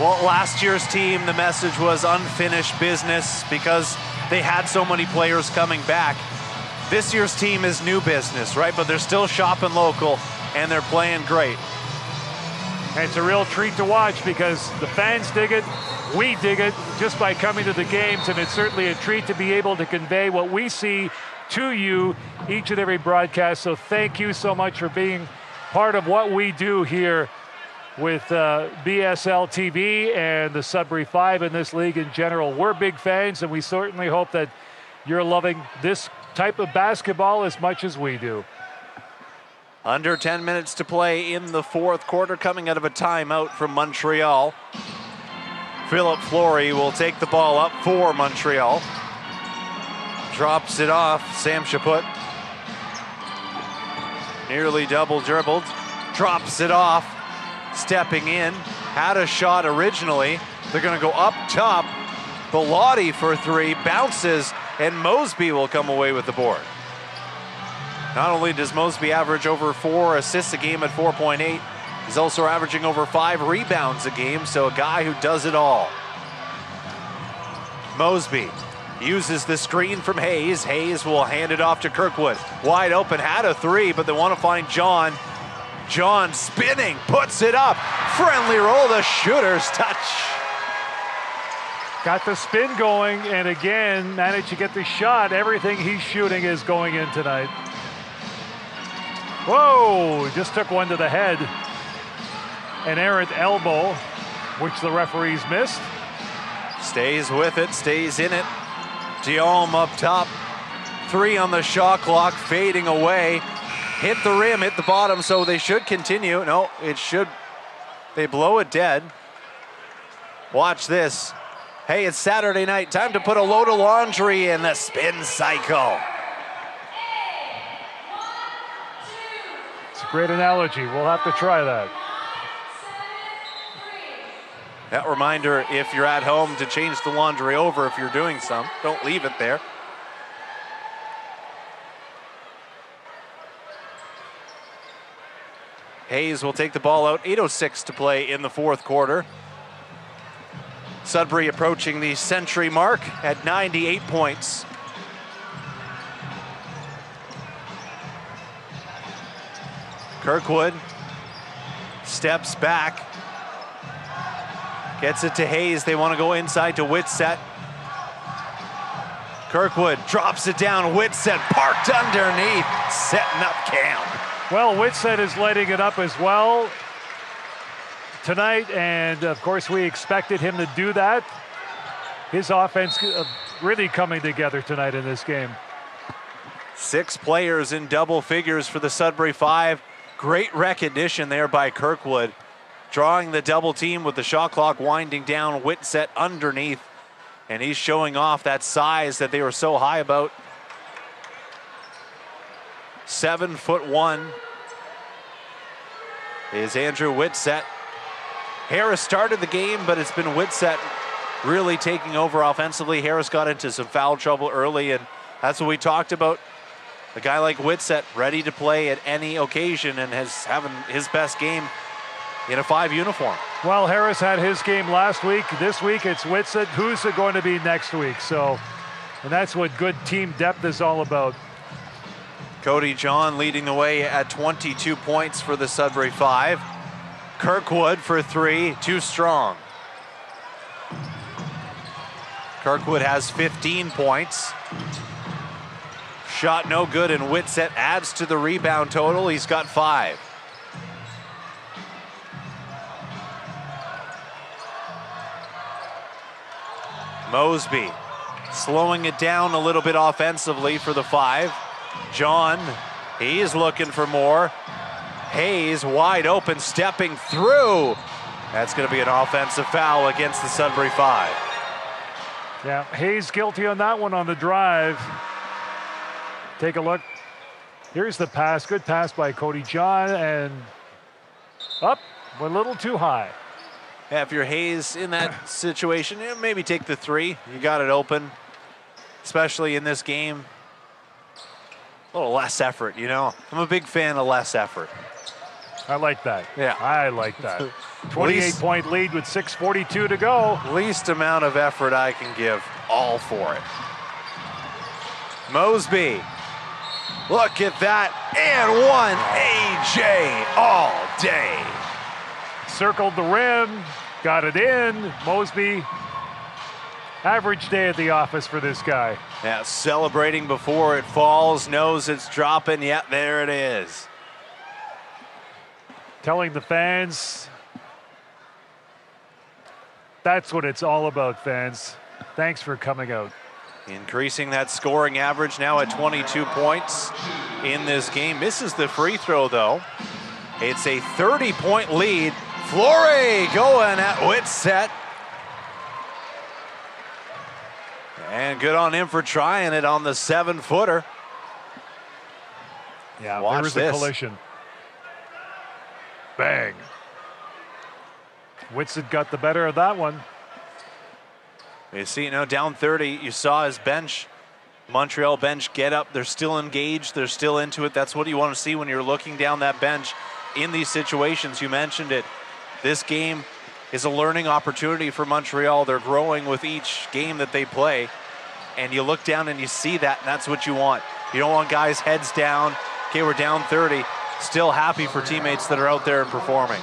Speaker 2: Well, last year's team, the message was unfinished business because they had so many players coming back. This year's team is new business, right? But they're still shopping local, and they're playing great.
Speaker 1: And it's a real treat to watch, because the fans dig it, we dig it just by coming to the games, and it's certainly a treat to be able to convey what we see to you each and every broadcast. So thank you so much for being part of what we do here with BSL TV and the Sudbury 5 in this league in general. We're big fans, and we certainly hope that you're loving this type of basketball as much as we do.
Speaker 2: Under 10 minutes to play in the fourth quarter, coming out of a timeout from Montreal. Philip Flory will take the ball up for Montreal. drops it off. Sam Chaput. Nearly double dribbled. Drops it off. Stepping in. Had a shot originally. They're going to go up top. Bellotti for three. Bounces. And Mosby will come away with the board. Not only does Mosby average over 4 assists a game at 4.8, he's also averaging over 5 rebounds a game, so a guy who does it all. Mosby uses the screen from Hayes. Hayes will hand it off to Kirkwood. Wide open, had a three, but they want to find John. John spinning, puts it up. Friendly roll, the shooter's touch.
Speaker 1: Got the spin going, and again, managed to get the shot. Everything he's shooting is going in tonight. Whoa, just took one to the head. An errant elbow, which the referees missed.
Speaker 2: Stays with it, stays in it. Diome up top. 3 on the shot clock, fading away. Hit the rim, hit the bottom, so they should continue. No, it should. They blow it dead. Watch this. Hey, it's Saturday night. Time to put a load of laundry in the spin cycle.
Speaker 1: It's a great analogy. We'll have to try that.
Speaker 2: That reminder, if you're at home, to change the laundry over if you're doing some. Don't leave it there. Hayes will take the ball out. 8:06 to play in the fourth quarter. Sudbury approaching the century mark at 98 points. Kirkwood steps back. Gets it to Hayes. They want to go inside to Whitsett. Kirkwood drops it down. Whitsett parked underneath, setting up camp.
Speaker 1: Well, Whitsett is lighting it up as well tonight, and of course we expected him to do that. His offense really coming together tonight in this game.
Speaker 2: 6 players in double figures for the Sudbury Five. Great recognition there by Kirkwood. Drawing the double team with the shot clock winding down. Whitsett underneath, and he's showing off that size that they were so high about. 7'1" is Andrew Whitsett. Harris started the game, but it's been Whitsett really taking over offensively. Harris got into some foul trouble early, and that's what we talked about. A guy like Whitsett ready to play at any occasion and has having his best game in a 5 uniform.
Speaker 1: Well, Harris had his game last week. This week it's Whitsett. Who's it going to be next week? So, and that's what good team depth is all about.
Speaker 2: Cody John leading the way at 22 points for the Sudbury Five. Kirkwood for 3, too strong. Kirkwood has 15 points. Shot no good, and Whitsett adds to the rebound total. He's got 5. Mosby slowing it down a little bit offensively for the Five. John, he's looking for more. Hayes wide open, stepping through. That's going to be an offensive foul against the Sudbury Five.
Speaker 1: Yeah, Hayes guilty on that one on the drive. Take a look. Here's the pass. Good pass by Cody John, and up, a little too high.
Speaker 2: Yeah, if you're Hayes in that situation, maybe take the 3. You got it open, especially in this game. A little less effort, you know. I'm a big fan of less effort.
Speaker 1: I like that.
Speaker 2: Yeah.
Speaker 1: I like that. 28-point lead with 6:42 to go.
Speaker 2: Least amount of effort I can give, all for it. Mosby, look at that, and one. AJ all day.
Speaker 1: Circled the rim, got it in. Mosby, average day at the office for this guy.
Speaker 2: Yeah, celebrating before it falls, knows it's dropping. Yep, there it is.
Speaker 1: Telling the fans, that's what it's all about, fans. Thanks for coming out.
Speaker 2: Increasing that scoring average now at 22 points in this game. Misses the free throw, though. It's a 30-point lead. Fleury going at Whitsett. And good on him for trying it on the 7-footer.
Speaker 1: Yeah,
Speaker 2: watch
Speaker 1: there was
Speaker 2: this.
Speaker 1: a collision. Bang. Whitsett got the better of that one.
Speaker 2: You see, down 30, you saw his bench. Montreal bench get up. They're still engaged. They're still into it. That's what you want to see when you're looking down that bench in these situations. You mentioned it. This game is a learning opportunity for Montreal. They're growing with each game that they play. And you look down and you see that, and that's what you want. You don't want guys heads down. Okay, we're down 30. Still happy for teammates that are out there and performing.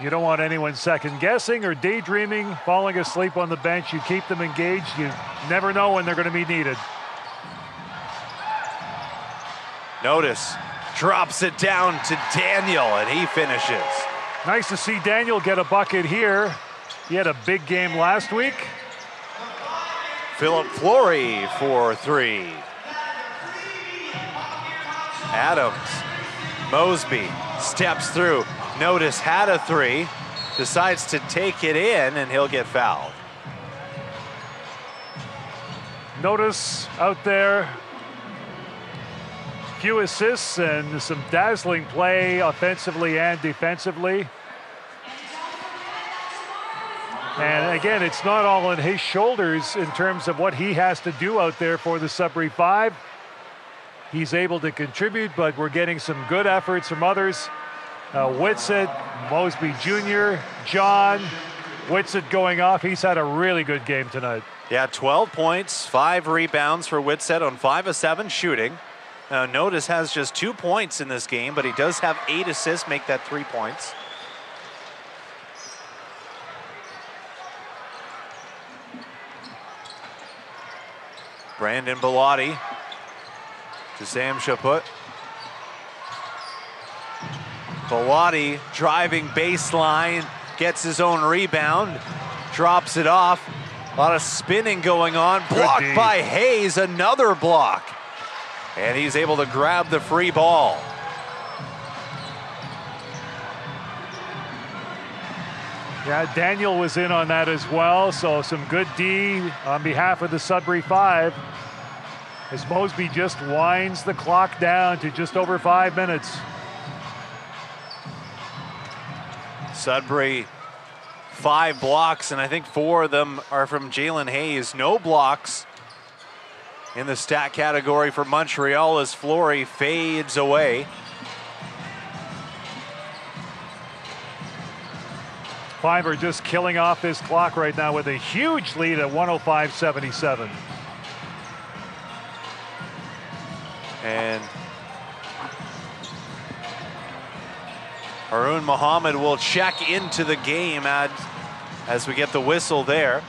Speaker 1: You don't want anyone second guessing or daydreaming, falling asleep on the bench. You keep them engaged. You never know when they're going to be needed.
Speaker 2: Notice, drops it down to Daniel, and he finishes.
Speaker 1: Nice to see Daniel get a bucket here. He had a big game last week.
Speaker 2: Philip Flory for 3. Adams, Mosby steps through. Notice had a 3, decides to take it in, and he'll get fouled.
Speaker 1: Notice out there, few assists and some dazzling play offensively and defensively. And again, it's not all on his shoulders in terms of what he has to do out there for the Sudbury Five. He's able to contribute, but we're getting some good efforts from others. Whitsett, Mosby Jr., John. Whitsett going off. He's had a really good game tonight.
Speaker 2: Yeah, 12 points, 5 rebounds for Whitsett on 5 of 7 shooting. Now, Notice has just 2 points in this game, but he does have 8 assists, make that 3 points. Brandon Bellotti to Sam Chaput. Bellotti driving baseline, gets his own rebound, drops it off. A lot of spinning going on. Blocked by Hayes, another block. And he's able to grab the free ball.
Speaker 1: Yeah, Daniel was in on that as well, so some good D on behalf of the Sudbury Five as Mosby just winds the clock down to just over 5 minutes.
Speaker 2: Sudbury, 5 blocks, and I think 4 of them are from Jalen Hayes. No blocks in the stat category for Montreal as Flory fades away.
Speaker 1: Five are just killing off this clock right now with a huge lead at 105-77.
Speaker 2: And Haroon Mohammed will check into the game as we get the whistle there.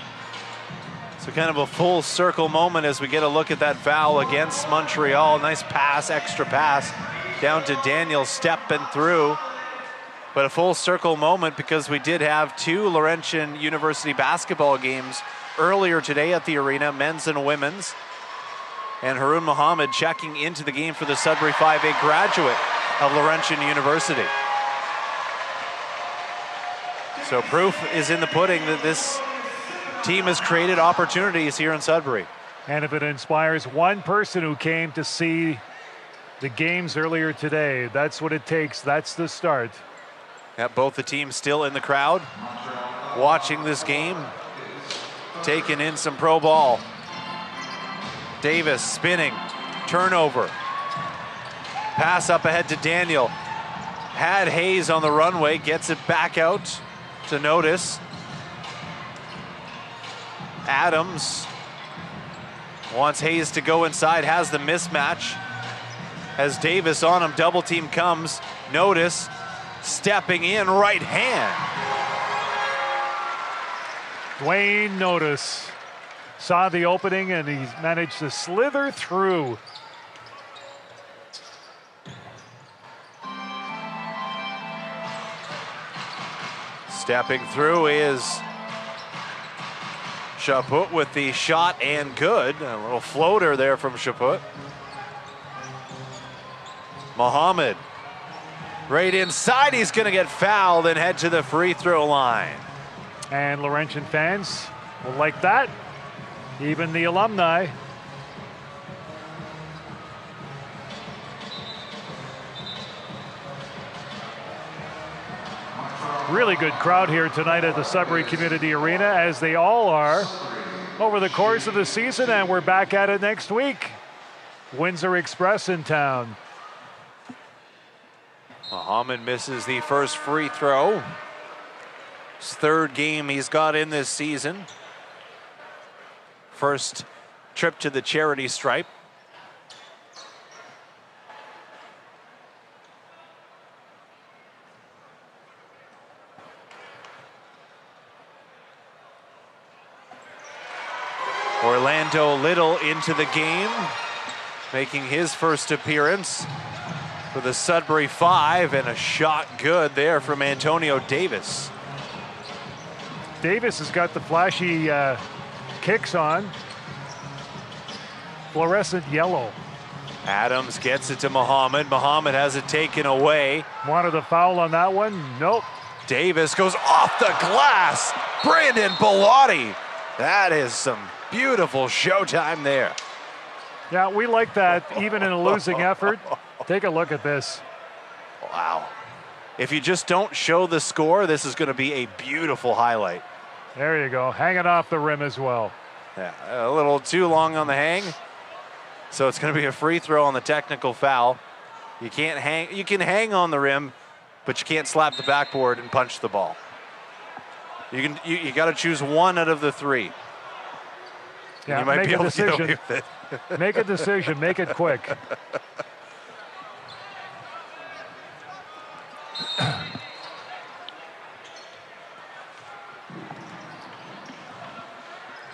Speaker 2: So kind of a full circle moment as we get a look at that foul against Montreal. Nice pass, extra pass down to Daniel stepping through. But a full circle moment because we did have 2 Laurentian University basketball games earlier today at the arena, men's and women's. And Haroon Mohammed checking into the game for the Sudbury 5A graduate of Laurentian University. So proof is in the pudding that this team has created opportunities here in Sudbury.
Speaker 1: And if it inspires one person who came to see the games earlier today, that's what it takes. That's the start.
Speaker 2: Yeah, both the teams still in the crowd, watching this game, taking in some pro ball. Davis spinning, turnover. Pass up ahead to Daniel. Had Hayes on the runway, gets it back out to Notice. Adams wants Hayes to go inside, has the mismatch. As Davis on him, double team comes. Notice stepping in, right hand.
Speaker 1: Dwayne Notice saw the opening and he's managed to slither through.
Speaker 2: Stepping through is Chaput with the shot and good. A little floater there from Chaput. Mohammed right inside. He's going to get fouled and head to the free throw line.
Speaker 1: And Laurentian fans will like that. Even the alumni. Really good crowd here tonight at the Sudbury Community Arena, as they all are over the course of the season, and we're back at it next week. Windsor Express in town.
Speaker 2: Muhammad misses the first free throw. His third game he's got in this season. First trip to the charity stripe. Orlando Little into the game, making his first appearance for the Sudbury Five, and a shot good there from Antonio Davis.
Speaker 1: Davis has got the flashy kicks on. Fluorescent yellow.
Speaker 2: Adams gets it to Muhammad. Muhammad has it taken away.
Speaker 1: Wanted a foul on that one? Nope.
Speaker 2: Davis goes off the glass. Brandon Bellotti. That is some beautiful showtime there.
Speaker 1: Yeah, we like that even in a losing effort. Take a look at this.
Speaker 2: Wow. If you just don't show the score, this is going to be a beautiful highlight.
Speaker 1: There you go, hanging off the rim as well.
Speaker 2: Yeah, a little too long on the hang. So it's going to be a free throw on the technical foul. You can't hang. You can hang on the rim, but you can't slap the backboard and punch the ball. You got to choose one out of the three.
Speaker 1: Yeah,
Speaker 2: you might
Speaker 1: make
Speaker 2: be able
Speaker 1: a decision.
Speaker 2: to get away with it.
Speaker 1: Make a decision. Make it quick.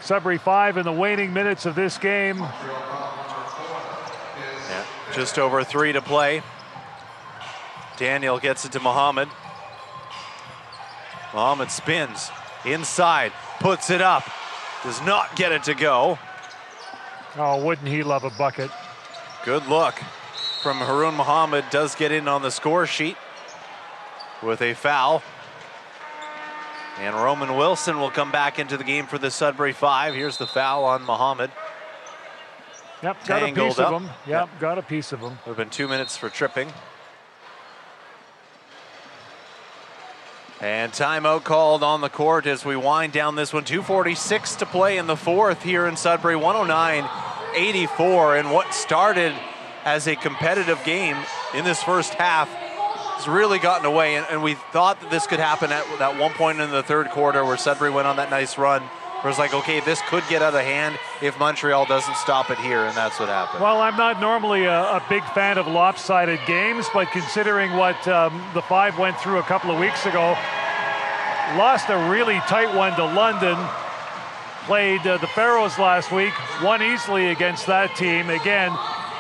Speaker 1: Sudbury 5 in the waning minutes of this game.
Speaker 2: Yeah, just over 3 to play. Daniel gets it to Muhammad. Muhammad spins inside, puts it up, does not get it to go.
Speaker 1: Oh, wouldn't he love a bucket?
Speaker 2: Good look from Haroon Muhammad, does get in on the score sheet with a foul. And Roman Wilson will come back into the game for the Sudbury Five. Here's the foul on Muhammad.
Speaker 1: Yep, got a piece of him. Yep, got a piece of him.
Speaker 2: Would have been 2 minutes for tripping. And timeout called on the court as we wind down this one. 2:46 to play in the fourth here in Sudbury. 109-84, and what started as a competitive game in this first half has really gotten away, and we thought that this could happen at that one point in the third quarter where Sudbury went on that nice run. It was like, okay, this could get out of hand if Montreal doesn't stop it here, and that's what happened.
Speaker 1: Well, I'm not normally a big fan of lopsided games, but considering what the Five went through a couple of weeks ago, lost a really tight one to London, played the Pharaohs last week, won easily against that team again,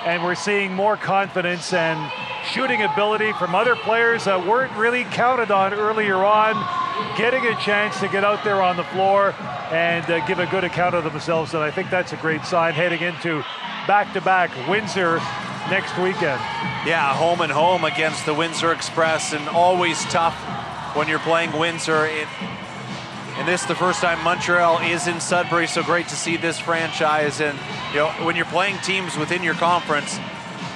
Speaker 1: and we're seeing more confidence and shooting ability from other players that weren't really counted on earlier on, getting a chance to get out there on the floor and give a good account of themselves. And I think that's a great sign heading into back-to-back Windsor next weekend.
Speaker 2: Yeah, home and home against the Windsor Express, and always tough when you're playing Windsor. And this is the first time Montreal is in Sudbury, so great to see this franchise. And you know, when you're playing teams within your conference,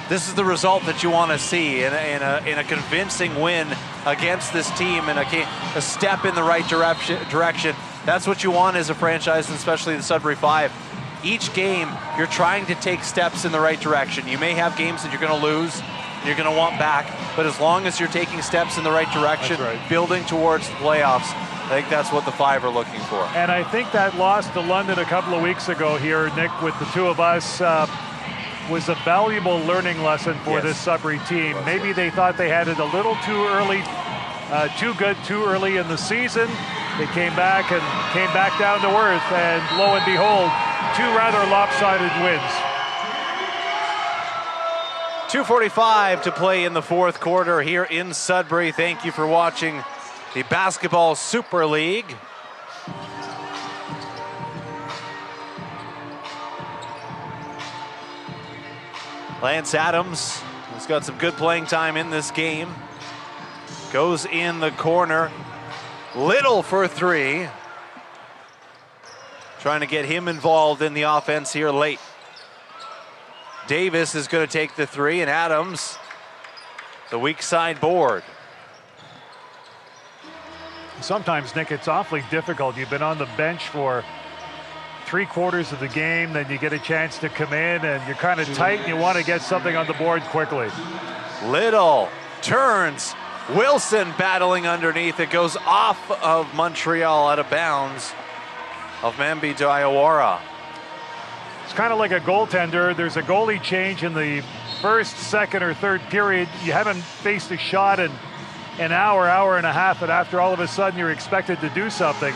Speaker 2: this is the result that you want to see in a convincing win against this team, and a step in the right direction. That's what you want as a franchise, and especially the Sudbury Five. Each game, you're trying to take steps in the right direction. You may have games that you're going to lose, and you're going to want back, but as long as you're taking steps in the right direction, building towards the playoffs, I think that's what the Five are looking for.
Speaker 1: And I think that loss to London a couple of weeks ago here, Nick, with the two of us, was a valuable learning lesson for this Sudbury team. Maybe they thought they had it a little too early, too good too early in the season. They came back down to earth, and lo and behold, two rather lopsided wins.
Speaker 2: 2:45 to play in the fourth quarter here in Sudbury. Thank you for watching the Basketball Super League. Lance Adams has got some good playing time in this game. Goes in the corner. Little for three. trying to get him involved in the offense here late. Davis is going to take the three, and Adams, the weak side board.
Speaker 1: Sometimes, Nick, it's awfully difficult. You've been on the bench for 3/4 of the game, then you get a chance to come in, and you're kind of tight, and you want to get something on the board quickly.
Speaker 2: Little turns. Wilson battling underneath. It goes off of Montreal, out of bounds of Mambi Diawara.
Speaker 1: It's kind of like a goaltender. There's a goalie change in the first, second, or third period. You haven't faced a shot in an hour, hour and a half, and after all of a sudden you're expected to do something,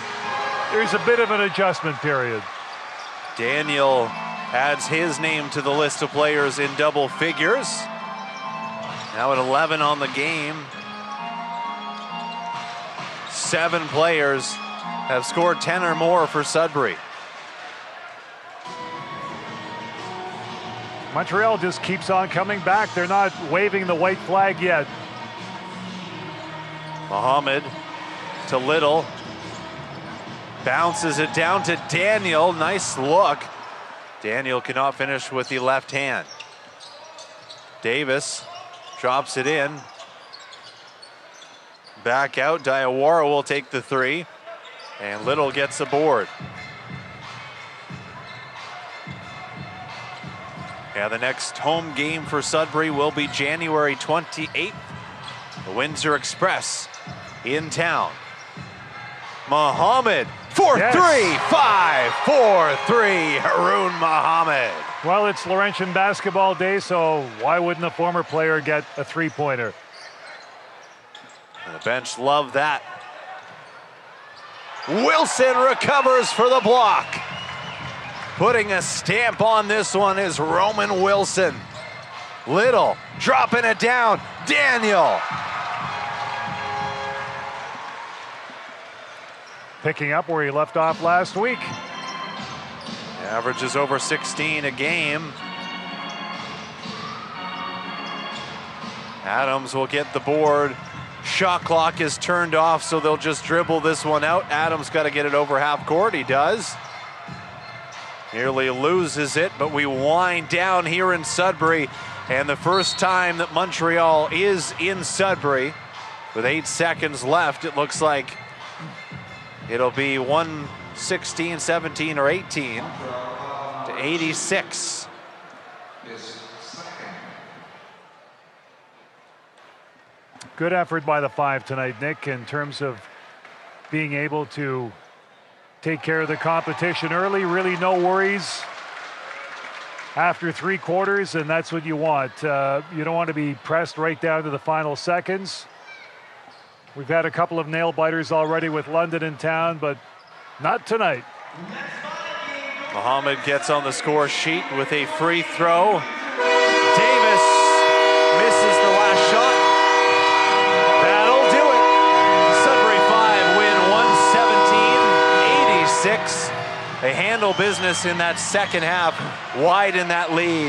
Speaker 1: there's a bit of an adjustment period.
Speaker 2: Daniel adds his name to the list of players in double figures. Now at 11 on the game. 7 players have scored 10 or more for Sudbury.
Speaker 1: Montreal just keeps on coming back. They're not waving the white flag yet.
Speaker 2: Mohammed to Little. Bounces it down to Daniel. Nice look. Daniel cannot finish with the left hand. Davis drops it in. Back out. Diawara will take the three. And Little gets the board. Yeah, the next home game for Sudbury will be January 28th. The Windsor Express in town. Mohammed for three, 5-4-3, Haroon Mohammed.
Speaker 1: Well, it's Laurentian basketball day, so why wouldn't a former player get a three-pointer?
Speaker 2: And the bench love that. Wilson recovers for the block. Putting a stamp on this one is Roman Wilson. Little dropping it down. Daniel.
Speaker 1: Picking up where he left off last week.
Speaker 2: Averages over 16 a game. Adams will get the board. Shot clock is turned off, so they'll just dribble this one out. Adams got to get it over half court. He does. Nearly loses it, but we wind down here in Sudbury. And the first time that Montreal is in Sudbury, with 8 seconds left, it looks like it'll be 116, 17, or 18 to 86.
Speaker 1: Good effort by the Five tonight, Nick, in terms of being able to take care of the competition early. Really no worries after 3/4, and that's what you want. You don't want to be pressed right down to the final seconds. We've had a couple of nail biters already with London in town, but not tonight.
Speaker 2: Mohammed gets on the score sheet with a free throw. Davis misses the last shot. That'll do it. Sudbury 5 win 117-86. They handle business in that second half, widen that lead.